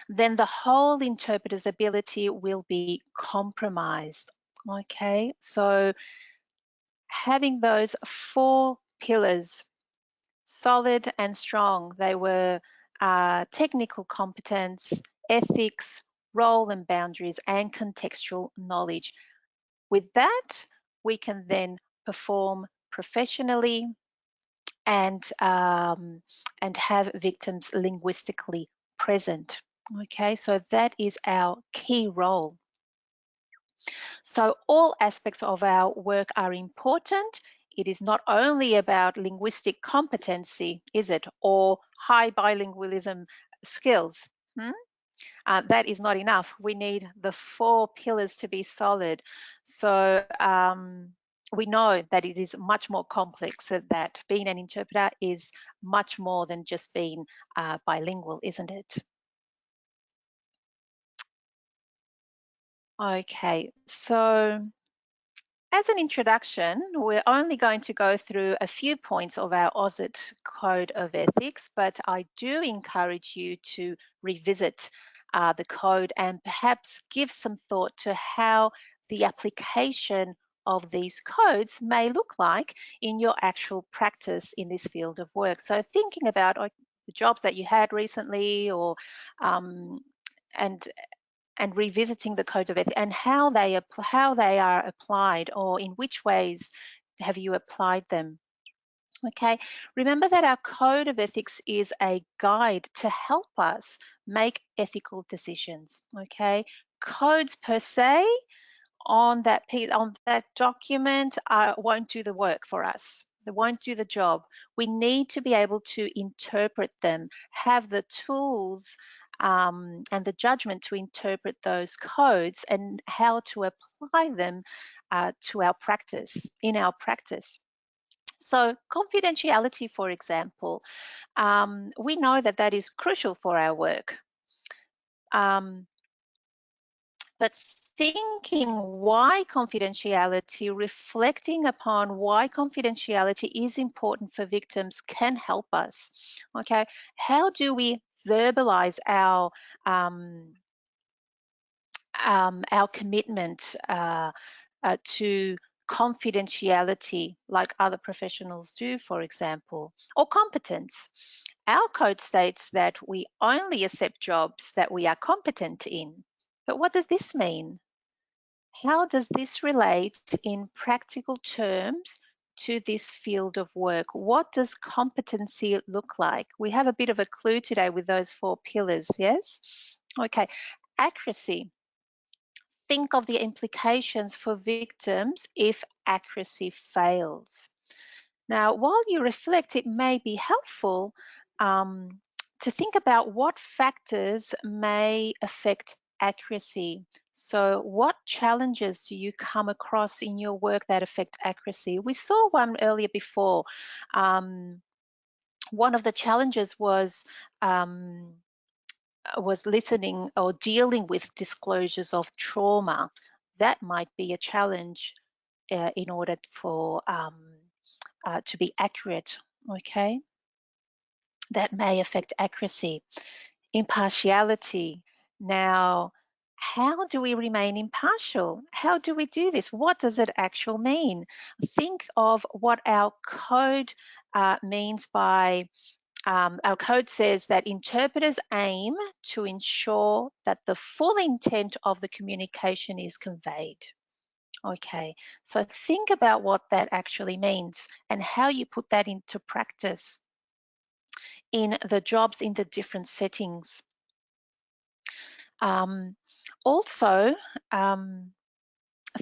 then the whole interpreter's ability will be compromised. Okay, so having those 4 pillars solid and strong, they were technical competence, ethics, role and boundaries, and contextual knowledge. With that, we can then perform professionally and have victims linguistically present. Okay, so that is our key role. So all aspects of our work are important. It is not only about linguistic competency, is it, or high bilingualism skills. That is not enough. We need the 4 pillars to be solid. So we know that it is much more complex, that being an interpreter is much more than just being bilingual, isn't it? Okay, so as an introduction, we're only going to go through a few points of our AUSIT Code of Ethics, but I do encourage you to revisit the code and perhaps give some thought to how the application of these codes may look like in your actual practice in this field of work. So thinking about the jobs that you had recently, or and revisiting the codes of ethics and how they are applied, or in which ways have you applied them. Okay, remember that our code of ethics is a guide to help us make ethical decisions. Okay, codes per se on that document won't do the work for us. They won't do the job. We need to be able to interpret them, have the tools and the judgment to interpret those codes and how to apply them to our practice, in our practice. So confidentiality, for example, we know that that is crucial for our work. But thinking why confidentiality, reflecting upon why confidentiality is important for victims can help us. Okay, how do we verbalize our commitment to confidentiality, like other professionals do, for example, or competence? Our code states that we only accept jobs that we are competent in. But what does this mean? How does this relate in practical terms to this field of work? What does competency look like? We have a bit of a clue today with those 4 pillars, yes? Okay, accuracy. Think of the implications for victims if accuracy fails. Now, while you reflect, it may be helpful to think about what factors may affect accuracy. So what challenges do you come across in your work that affect accuracy? We saw one earlier before. One of the challenges was listening or dealing with disclosures of trauma. That might be a challenge in order for to be accurate, okay? That may affect accuracy. Impartiality. Now, how do we remain impartial? How do we do this? What does it actually mean? Think of what our code means by, our code says that interpreters aim to ensure that the full intent of the communication is conveyed. Okay, so think about what that actually means and how you put that into practice in the jobs in the different settings. Also,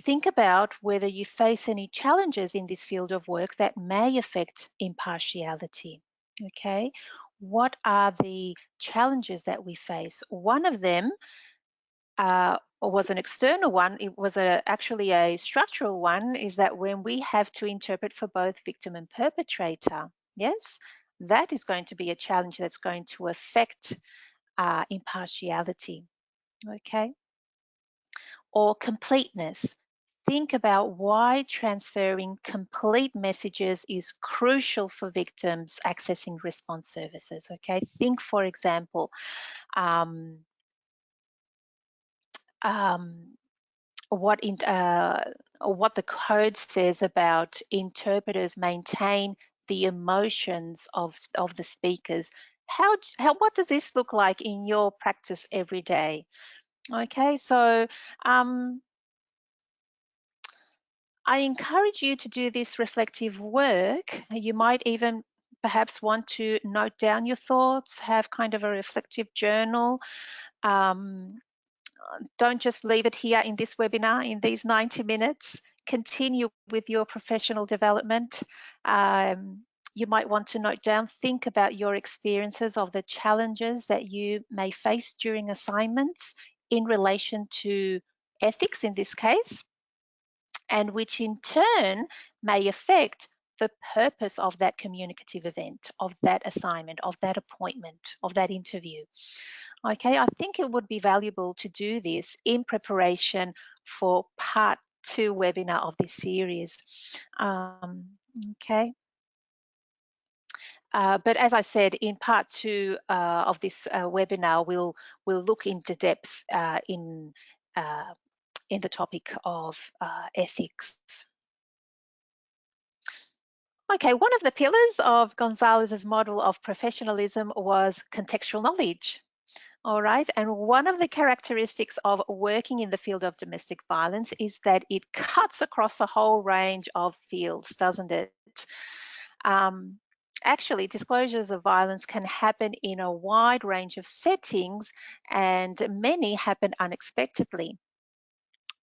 think about whether you face any challenges in this field of work that may affect impartiality. Okay, what are the challenges that we face? One of them was an external one. It was actually a structural one, is that when we have to interpret for both victim and perpetrator, yes, that is going to be a challenge that's going to affect impartiality. Okay, or completeness. Think about why transferring complete messages is crucial for victims accessing response services. Okay, think, for example, um, um, what the code says about interpreters maintain the emotions of the speakers. What does this look like in your practice every day? Okay, so I encourage you to do this reflective work. You might even perhaps want to note down your thoughts, have kind of a reflective journal. Don't just leave it here in this webinar, in these 90 minutes. Continue with your professional development. You might want to note down, think about your experiences of the challenges that you may face during assignments in relation to ethics in this case, and which in turn may affect the purpose of that communicative event, of that assignment, of that appointment, of that interview. Okay, I think it would be valuable to do this in preparation for part 2 webinar of this series. Okay. But as I said, in part 2 of this webinar, we'll look into depth in the topic of ethics. Okay, one of the pillars of Gonzalez's model of professionalism was contextual knowledge. All right, and one of the characteristics of working in the field of domestic violence is that it cuts across a whole range of fields, doesn't it? Actually, disclosures of violence can happen in a wide range of settings, and many happen unexpectedly.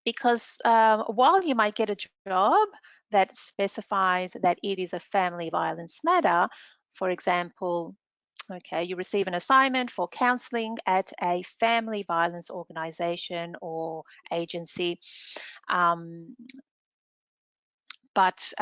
Because while you might get a job that specifies that it is a family violence matter, for example, okay, you receive an assignment for counselling at a family violence organisation or agency, but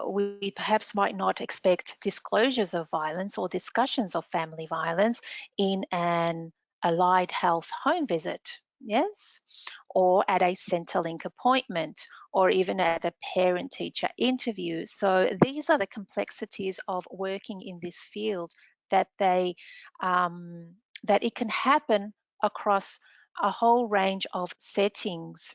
we perhaps might not expect disclosures of violence or discussions of family violence in an allied health home visit, yes, or at a Centrelink appointment, or even at a parent-teacher interview. So these are the complexities of working in this field, that that it can happen across a whole range of settings.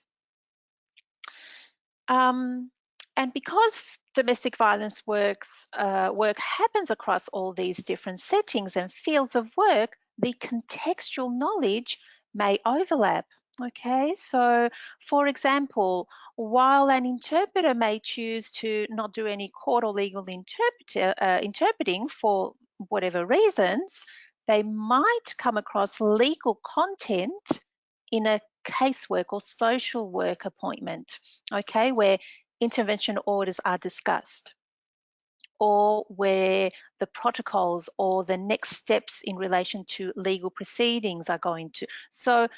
And because domestic violence work happens across all these different settings and fields of work, the contextual knowledge may overlap. Okay, so for example, while an interpreter may choose to not do any court or legal interpreting for whatever reasons, they might come across legal content in a casework or social work appointment, okay, where intervention orders are discussed, or where the protocols or the next steps in relation to legal proceedings are going to. So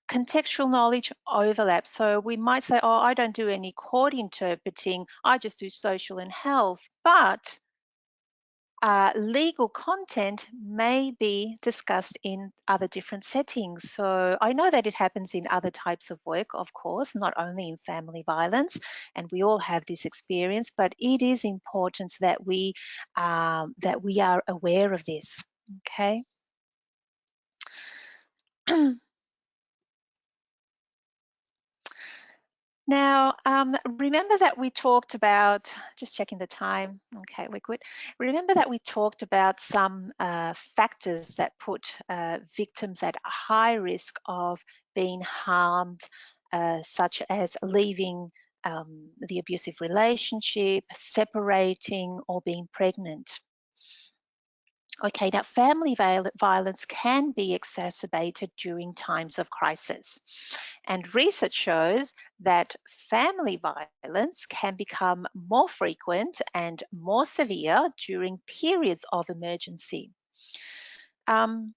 contextual knowledge overlaps. So we might say, oh, I don't do any court interpreting, I just do social and health, but legal content may be discussed in other different settings. So I know that it happens in other types of work, of course, not only in family violence, and we all have this experience, but it is important that we are aware of this, okay? Now, remember that we talked about, just checking the time, okay, we're good. Remember that we talked about some factors that put victims at a high risk of being harmed, such as leaving the abusive relationship, separating, or being pregnant. Okay, now family violence can be exacerbated during times of crisis. And research shows that family violence can become more frequent and more severe during periods of emergency. Um,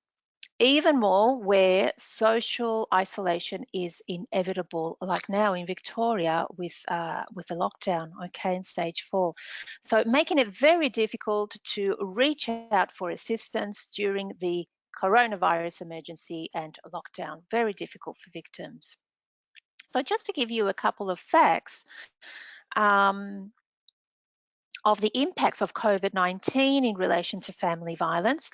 Even more where social isolation is inevitable, like now in Victoria with the lockdown, okay, in stage 4. So making it very difficult to reach out for assistance during the coronavirus emergency and lockdown. Very difficult for victims. So just to give you a couple of facts um, of the impacts of COVID-19 in relation to family violence,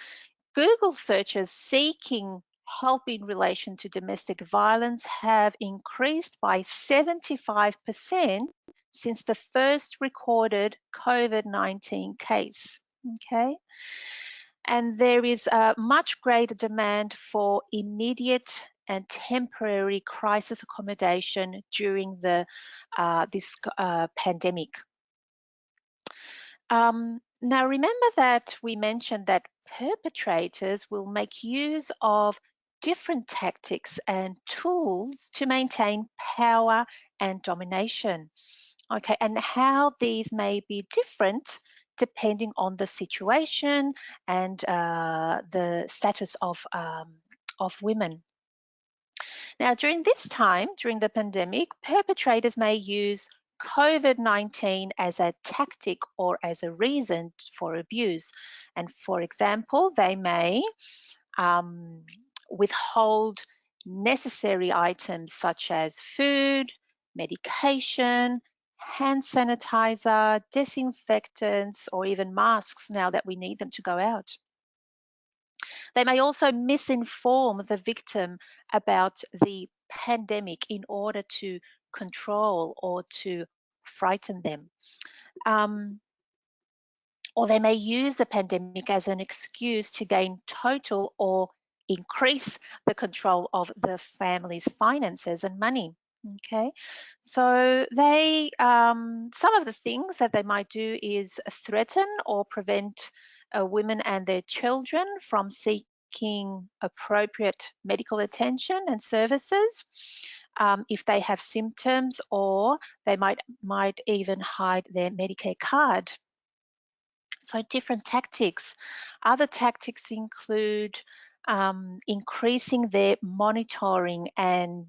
Google searches seeking help in relation to domestic violence have increased by 75% since the first recorded COVID-19 case. Okay. And there is a much greater demand for immediate and temporary crisis accommodation during this pandemic. Now, remember that we mentioned that perpetrators will make use of different tactics and tools to maintain power and domination. Okay, and how these may be different depending on the situation and the status of women. Now, during this time, during the pandemic, perpetrators may use COVID-19 as a tactic or as a reason for abuse. And for example, they may withhold necessary items such as food, medication, hand sanitizer, disinfectants, or even masks now that we need them to go out. They may also misinform the victim about the pandemic in order to control or to frighten them. Or they may use the pandemic as an excuse to gain total or increase the control of the family's finances and money. Okay, so they some of the things that they might do is threaten or prevent women and their children from seeking appropriate medical attention and services if they have symptoms, or they might even hide their Medicare card. So different tactics. Other tactics include increasing their monitoring and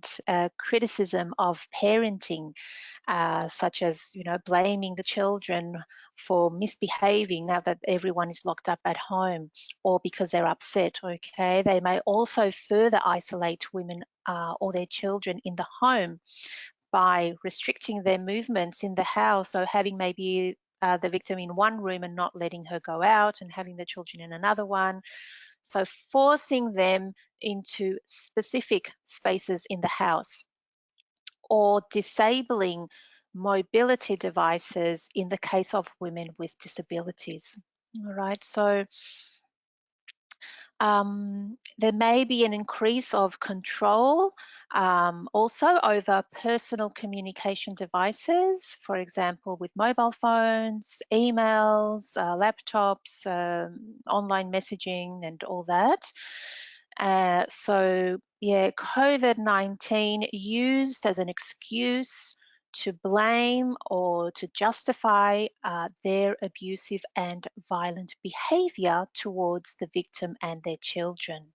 criticism of parenting, such as blaming the children for misbehaving now that everyone is locked up at home, or because they're upset. Okay, they may also further isolate women or their children in the home by restricting their movements in the house, so having maybe the victim in one room and not letting her go out, and having the children in another one. So forcing them into specific spaces in the house, or disabling mobility devices in the case of women with disabilities. All right, so there may be an increase of control also over personal communication devices, for example, with mobile phones, emails, laptops, online messaging, and all that. So, yeah, COVID-19 used as an excuse to blame or to justify their abusive and violent behavior towards the victim and their children.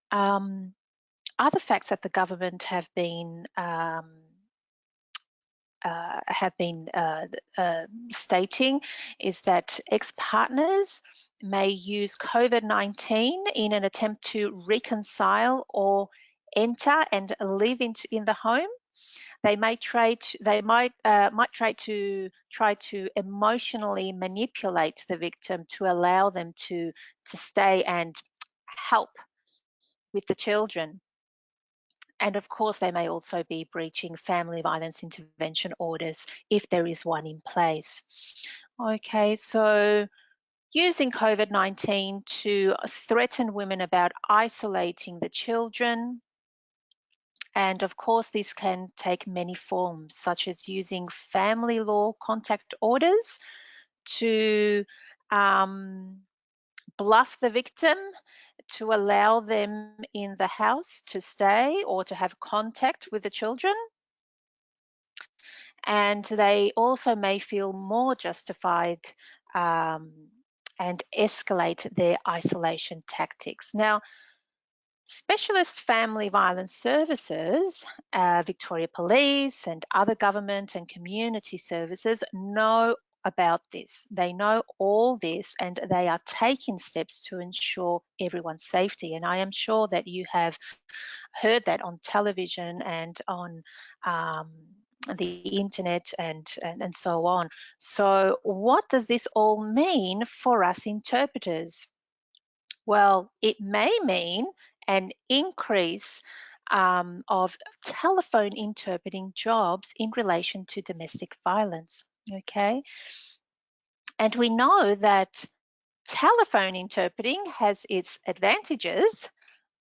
Other facts that the government have been stating is that ex-partners may use COVID-19 in an attempt to reconcile or enter and live in the home. They might try to emotionally manipulate the victim to allow them to stay and help with the children. And of course, they may also be breaching family violence intervention orders if there is one in place. Okay, so using COVID-19 to threaten women about isolating the children. And of course, this can take many forms, such as using family law contact orders to bluff the victim to allow them in the house to stay or to have contact with the children. And they also may feel more justified and escalate their isolation tactics. Now, specialist family violence services, Victoria Police and other government and community services know about this. They know all this and they are taking steps to ensure everyone's safety. And I am sure that you have heard that on television and on the internet and so on. So what does this all mean for us interpreters? Well, it may mean an increase of telephone interpreting jobs in relation to domestic violence, okay? And we know that telephone interpreting has its advantages,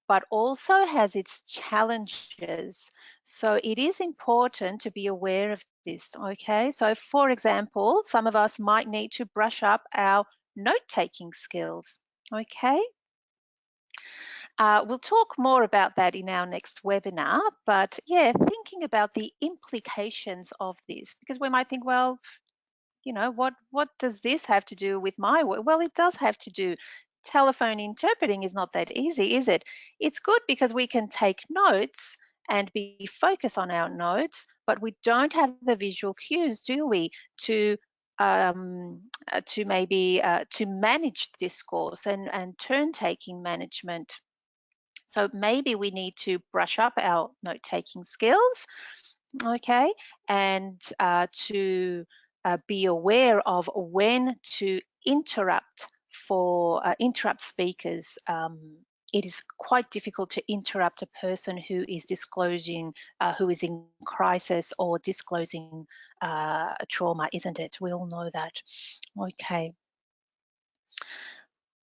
but also has its challenges. So it is important to be aware of this, okay? So for example, some of us might need to brush up our note-taking skills, okay? We'll talk more about that in our next webinar, but yeah, thinking about the implications of this, because we might think, well, you know, what does this have to do with my work? Well, it does have to do. Telephone interpreting is not that easy, is it? It's good because we can take notes and be focused on our notes, but we don't have the visual cues, do we, to maybe to manage discourse and turn-taking management. So maybe we need to brush up our note-taking skills, okay, and to be aware of when to interrupt interrupt speakers. It is quite difficult to interrupt a person who is disclosing, who is in crisis or disclosing trauma, isn't it? We all know that. Okay.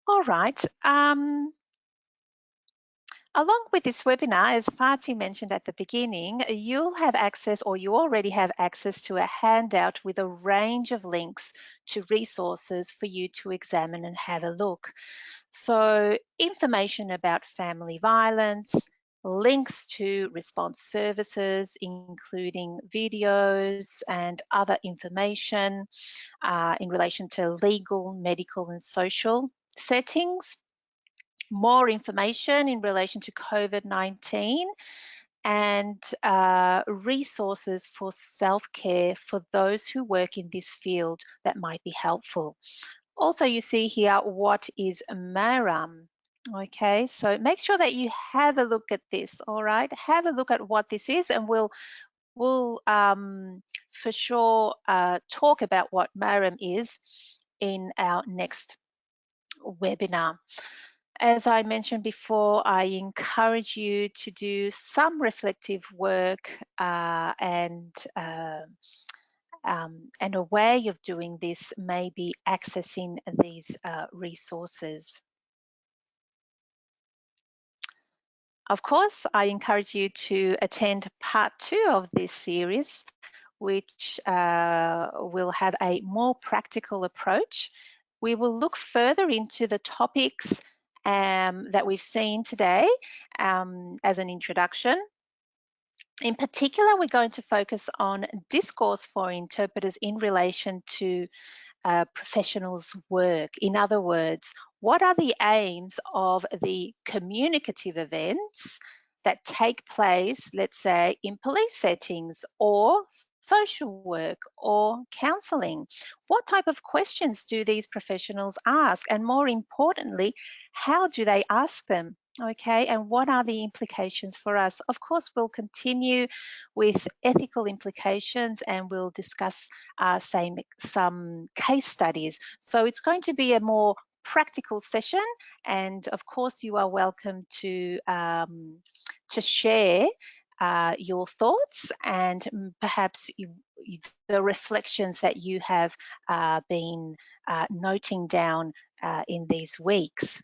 All right. Along with this webinar, as Fatih mentioned at the beginning, you'll have access, or you already have access to a handout with a range of links to resources for you to examine and have a look. So information about family violence, links to response services, including videos and other information in relation to legal, medical and social settings, more information in relation to COVID-19 and resources for self-care for those who work in this field that might be helpful. Also, you see here, what is MARAM? Okay, so make sure that you have a look at this, all right? Have a look at what this is and we'll for sure talk about what MARAM is in our next webinar. As I mentioned before, I encourage you to do some reflective work and a way of doing this may be accessing these resources. Of course, I encourage you to attend part 2 of this series, which will have a more practical approach. We will look further into the topics that we've seen today as an introduction. In particular, we're going to focus on discourse for interpreters in relation to professionals' work. In other words, what are the aims of the communicative events that take place, let's say, in police settings or social work or counselling? What type of questions do these professionals ask? And more importantly, how do they ask them? Okay, and what are the implications for us? Of course, we'll continue with ethical implications and we'll discuss some case studies. So it's going to be a more practical session, and of course you are welcome to share your thoughts and perhaps the reflections that you have been noting down in these weeks.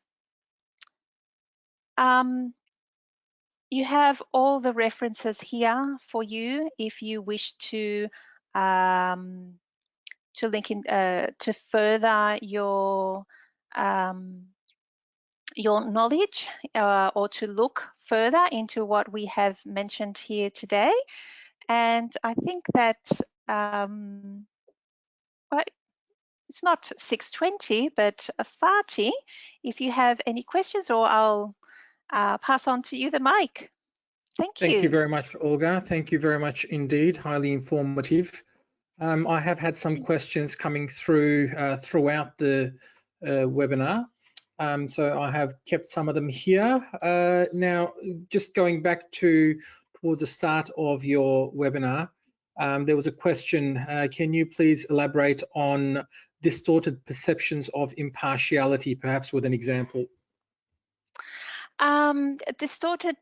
You have all the references here for you if you wish to link in to further your your knowledge or to look further into what we have mentioned here today. And I think that well, it's not 6:20, but Fatih, if you have any questions, or I'll pass on to you the mic. Thank you. Thank you very much, Olga. Thank you very much indeed. Highly informative. I have had some questions coming through throughout the webinar. So I have kept some of them here. Now, just going back towards the start of your webinar, there was a question, can you please elaborate on distorted perceptions of impartiality, perhaps with an example? Distorted,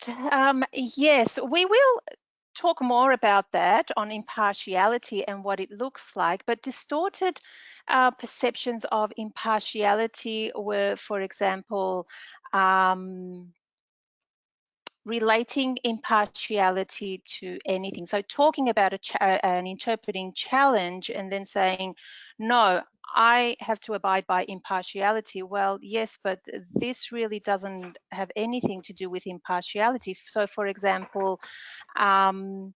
yes, we will talk more about that on impartiality and what it looks like, but distorted perceptions of impartiality were, for example, relating impartiality to anything. So talking about an interpreting challenge and then saying, no, I have to abide by impartiality. Well, yes, but this really doesn't have anything to do with impartiality. So for example, well,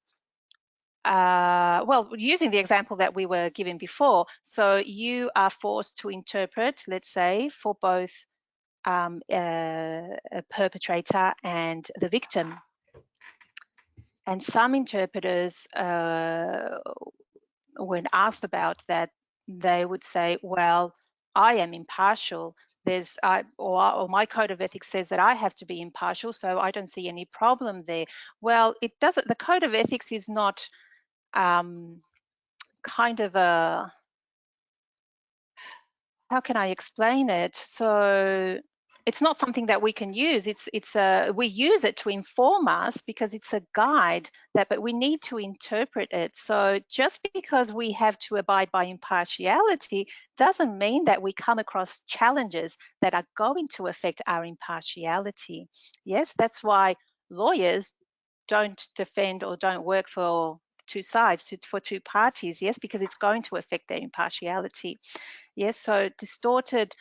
using the example that we were given before, so you are forced to interpret, let's say, for both a perpetrator and the victim. And some interpreters, when asked about that, they would say, well, I am impartial. Or my code of ethics says that I have to be impartial, so I don't see any problem there. Well, it doesn't. The code of ethics is not kind of a, how can I explain it? So it's not something that we can use. We use it to inform us because it's a guide but we need to interpret it. So just because we have to abide by impartiality doesn't mean that we come across challenges that are going to affect our impartiality. Yes, that's why lawyers don't defend or don't work for two sides, for two parties. Yes, because it's going to affect their impartiality. Yes, so distorted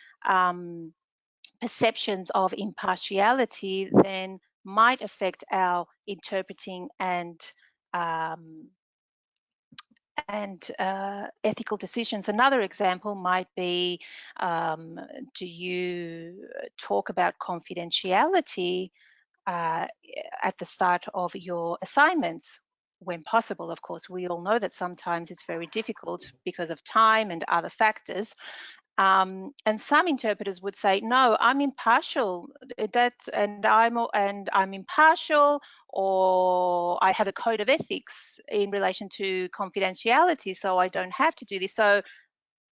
perceptions of impartiality then might affect our interpreting and ethical decisions. Another example might be, do you talk about confidentiality at the start of your assignments? When possible, of course. We all know that sometimes it's very difficult because of time and other factors. And some interpreters would say, no, I'm impartial, and I'm impartial, or I have a code of ethics in relation to confidentiality, so I don't have to do this. So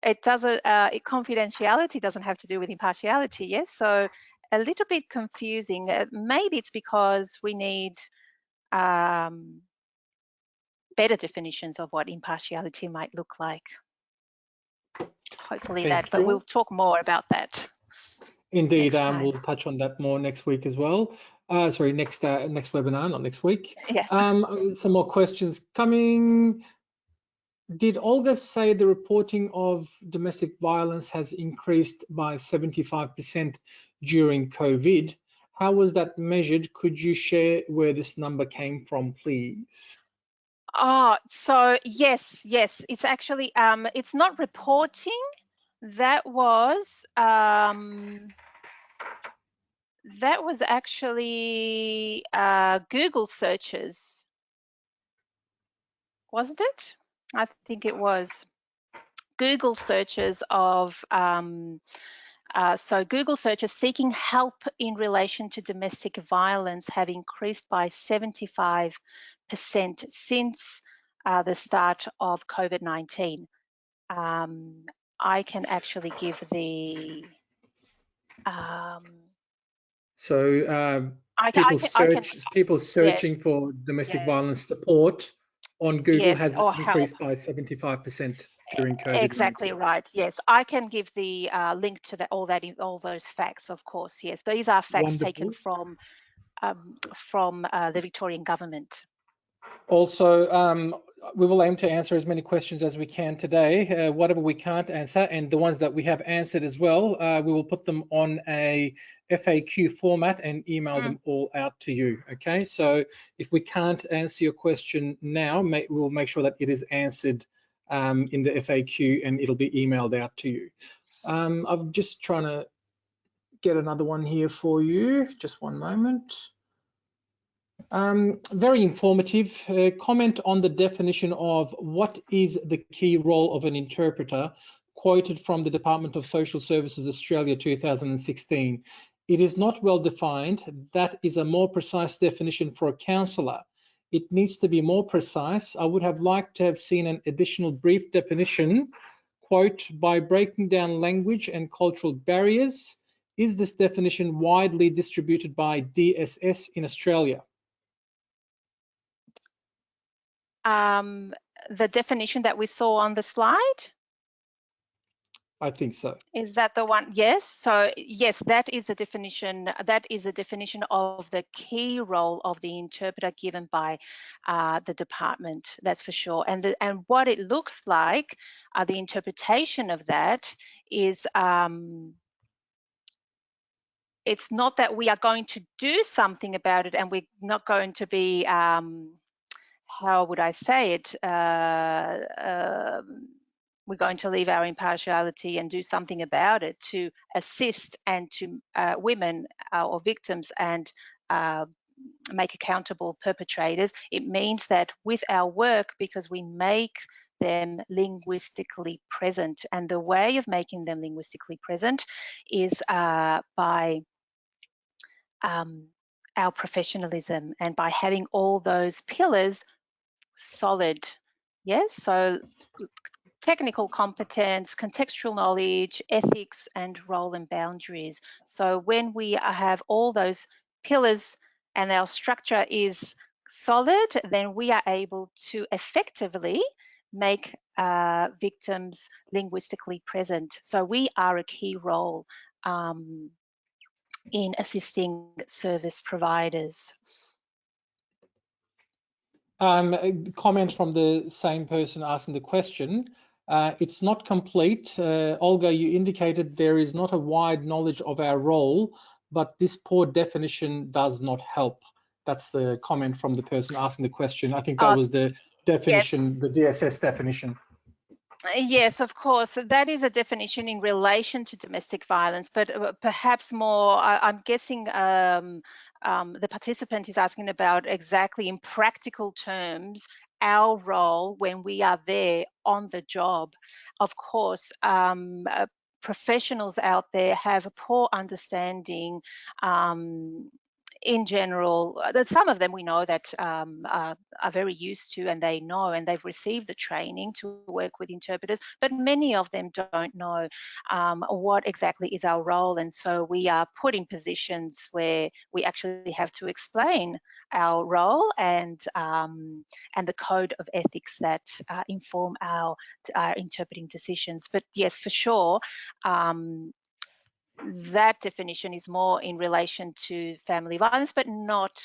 it doesn't, confidentiality doesn't have to do with impartiality, yes? So a little bit confusing. Maybe it's because we need better definitions of what impartiality might look like. Hopefully but we'll talk more about that. Indeed, we'll touch on that more next week as well. Sorry, next webinar, not next week. Yes. Some more questions coming. Did Olga say the reporting of domestic violence has increased by 75% during COVID? How was that measured? Could you share where this number came from, please? So yes, it's actually, it's not reporting. That was actually Google searches, wasn't it? I think it was Google searches of, so Google searches seeking help in relation to domestic violence have increased by 75% since the start of COVID-19. I can actually give the people searching for domestic violence support on Google has increased by 75% during COVID-19. Exactly right. Yes, I can give the link to all those facts. Of course, yes, these are facts taken from the Victorian government. Also, we will aim to answer as many questions as we can today. Whatever we can't answer, and the ones that we have answered as well, we will put them on a FAQ format and email them all out to you. Okay, so if we can't answer your question now, we'll make sure that it is answered in the FAQ and it'll be emailed out to you. I'm just trying to get another one here for you. Just one moment. Very informative. Comment on the definition of what is the key role of an interpreter, quoted from the Department of Social Services Australia 2016. It is not well defined. That is a more precise definition for a counsellor. It needs to be more precise. I would have liked to have seen an additional brief definition, quote, by breaking down language and cultural barriers. Is this definition widely distributed by DSS in Australia? The definition that we saw on the slide? I think so. Is that the one? Yes. So yes, that is the definition. That is the definition of the key role of the interpreter given by the department. That's for sure. And what it looks like, the interpretation of that is. It's not that we are going to do something about it, and we're not going to be. How would I say it? We're going to leave our impartiality and do something about it to assist and to women or victims and make accountable perpetrators. It means that with our work, because we make them linguistically present, and the way of making them linguistically present is by our professionalism and by having all those pillars solid. Yes, so technical competence, contextual knowledge, ethics, and role and boundaries. So when we have all those pillars and our structure is solid, then we are able to effectively make victims linguistically present. So we are a key role in assisting service providers. A comment from the same person asking the question. It's not complete. Olga, you indicated there is not a wide knowledge of our role, but this poor definition does not help. That's the comment from the person asking the question. I think that was the definition, yes. The DSS definition. Yes, of course. That is a definition in relation to domestic violence, but perhaps more, I'm guessing the participant is asking about exactly in practical terms, our role when we are there on the job. Of course, professionals out there have a poor understanding in general. Some of them we know that are very used to, and they know, and they've received the training to work with interpreters, but many of them don't know what exactly is our role. And so we are put in positions where we actually have to explain our role and the code of ethics that inform our interpreting decisions. But yes, for sure, that definition is more in relation to family violence, but not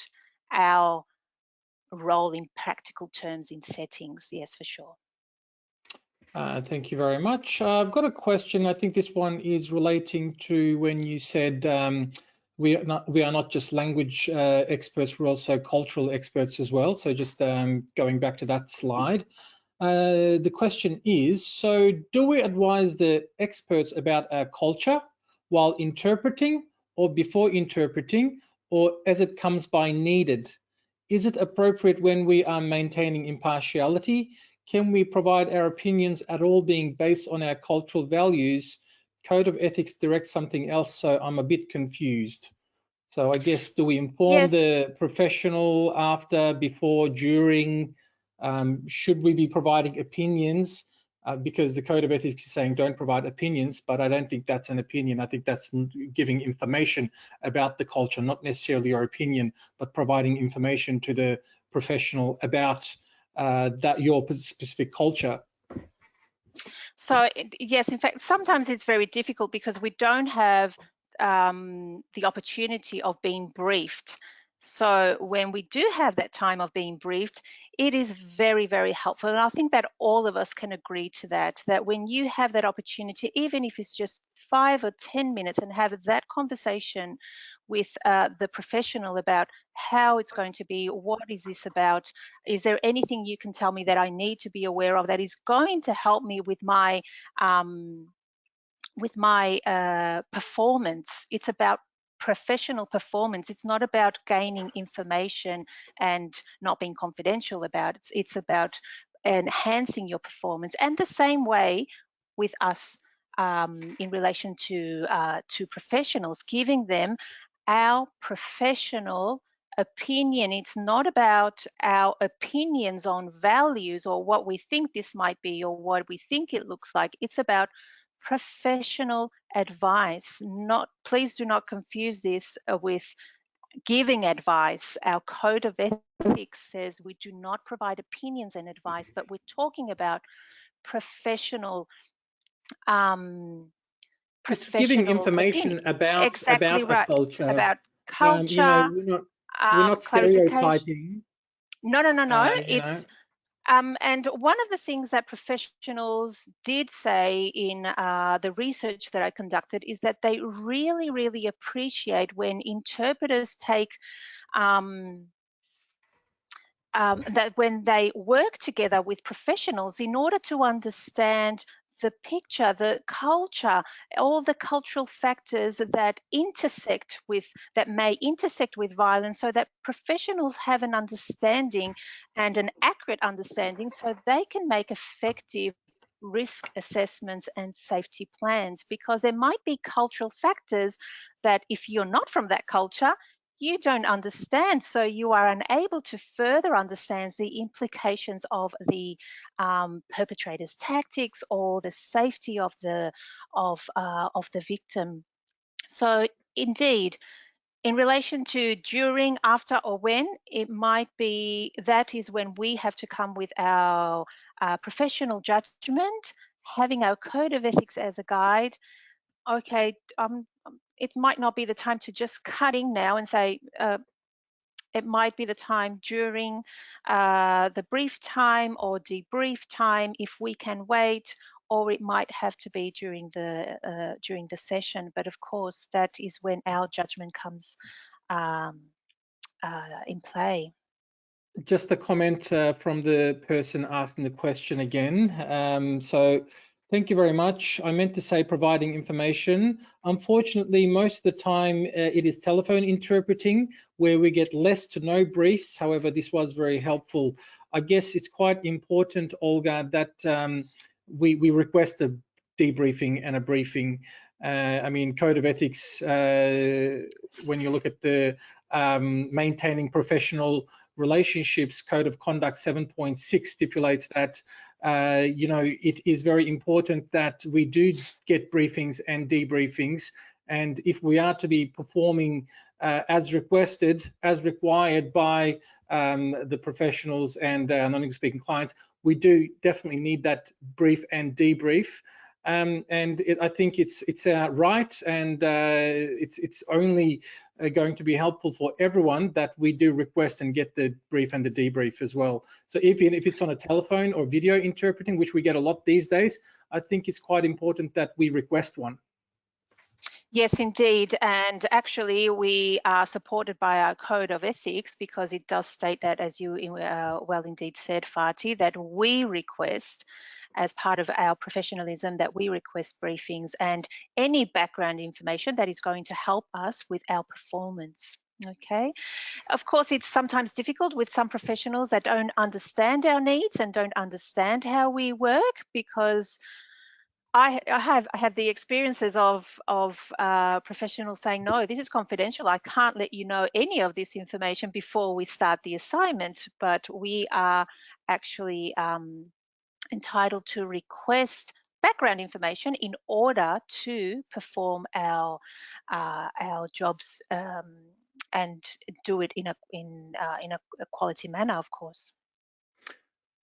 our role in practical terms in settings. Yes, for sure. Thank you very much. I've got a question. I think this one is relating to when you said we are not just language experts, we're also cultural experts as well. So just going back to that slide. The question is, so do we advise the experts about our culture while interpreting or before interpreting, or as it comes by needed? Is it appropriate when we are maintaining impartiality? Can we provide our opinions at all being based on our cultural values? Code of ethics directs something else, so I'm a bit confused. So I guess, do we inform the professional after, before, during? Should we be providing opinions? Because the Code of Ethics is saying don't provide opinions, but I don't think that's an opinion. I think that's giving information about the culture, not necessarily your opinion, but providing information to the professional about your specific culture. So yes, in fact, sometimes it's very difficult because we don't have the opportunity of being briefed So when we do have that time of being briefed, it is very, very helpful. And I think that all of us can agree to that, that when you have that opportunity, even if it's just 5 or 10 minutes, and have that conversation with the professional about how it's going to be, what is this about, is there anything you can tell me that I need to be aware of that is going to help me with my performance. It's about professional performance. It's not about gaining information and not being confidential about it. It's about enhancing your performance. And the same way with us in relation to professionals, giving them our professional opinion. It's not about our opinions on values or what we think this might be or what we think it looks like. It's about professional advice. Please do not confuse this with giving advice. Our code of ethics says we do not provide opinions and advice, but we're talking about professional It's giving information opinion. about Exactly a right. culture. About You know, culture, we're not clarification. stereotyping. No. You know, And one of the things that professionals did say in the research that I conducted is that they really, really appreciate when interpreters take that when they work together with professionals in order to understand the picture, the culture, all the cultural factors that may intersect with violence, so that professionals have an understanding and an accurate understanding so they can make effective risk assessments and safety plans. Because there might be cultural factors that if you're not from that culture, you don't understand, so you are unable to further understand the implications of the perpetrator's tactics or the safety of the victim. So indeed, in relation to during, after, or when, it might be that is when we have to come with our professional judgment, having our code of ethics as a guide. Okay, it might not be the time to just cut in now and say, it might be the time during the brief time or debrief time if we can wait, or it might have to be during the session. But of course, that is when our judgment comes in play. just a comment from the person asking the question again. So thank you very much. I meant to say providing information. Unfortunately, most of the time it is telephone interpreting where we get less to no briefs. However, this was very helpful. I guess it's quite important, Olga, that we request a debriefing and a briefing. I mean, code of ethics, when you look at the maintaining professional relationships, code of conduct 7.6 stipulates that it is very important that we do get briefings and debriefings, and if we are to be performing as requested, as required by the professionals and non-English speaking clients, we do definitely need that brief and debrief. I think it's right, and it's only going to be helpful for everyone that we do request and get the brief and the debrief as well. So if it's on a telephone or video interpreting, which we get a lot these days, I think it's quite important that we request one. Yes, indeed. And actually, we are supported by our code of ethics because it does state that, as you well indeed said, Fatih, that we request, as part of our professionalism, that we request briefings and any background information that is going to help us with our performance. Okay. Of course, it's sometimes difficult with some professionals that don't understand our needs and don't understand how we work, because I have the experiences of professionals saying, no, this is confidential. I can't let you know any of this information before we start the assignment. But we are actually entitled to request background information in order to perform our jobs and do it in a quality manner, of course.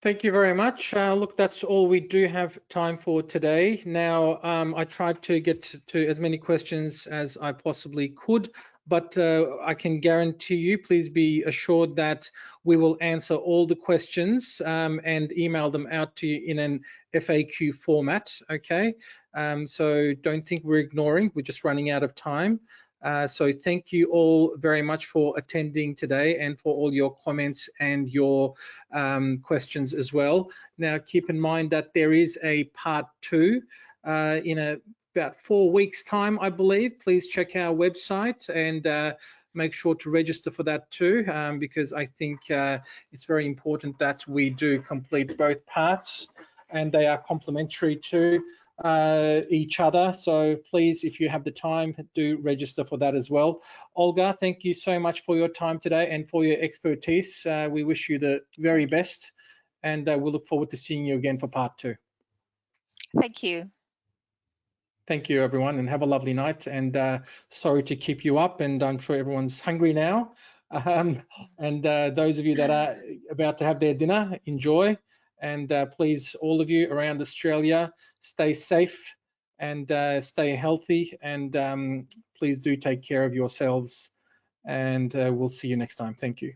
Thank you very much. Look, that's all we do have time for today. Now, I tried to get to as many questions as I possibly could. but I can guarantee you, please be assured that we will answer all the questions and email them out to you in an FAQ format, okay? So don't think we're ignoring, we're just running out of time. So thank you all very much for attending today and for all your comments and your questions as well. Now, keep in mind that there is a part 2 in about 4 weeks time, I believe. Please check our website and make sure to register for that too, because I think it's very important that we do complete both parts, and they are complementary to each other. So please, if you have the time, do register for that as well. Olga, thank you so much for your time today and for your expertise. We wish you the very best, and we'll look forward to seeing you again for part 2. Thank you. Thank you, everyone, and have a lovely night. And sorry to keep you up, and I'm sure everyone's hungry now. And those of you that are about to have their dinner, enjoy. And please, all of you around Australia, stay safe and stay healthy. And please do take care of yourselves. And we'll see you next time. Thank you.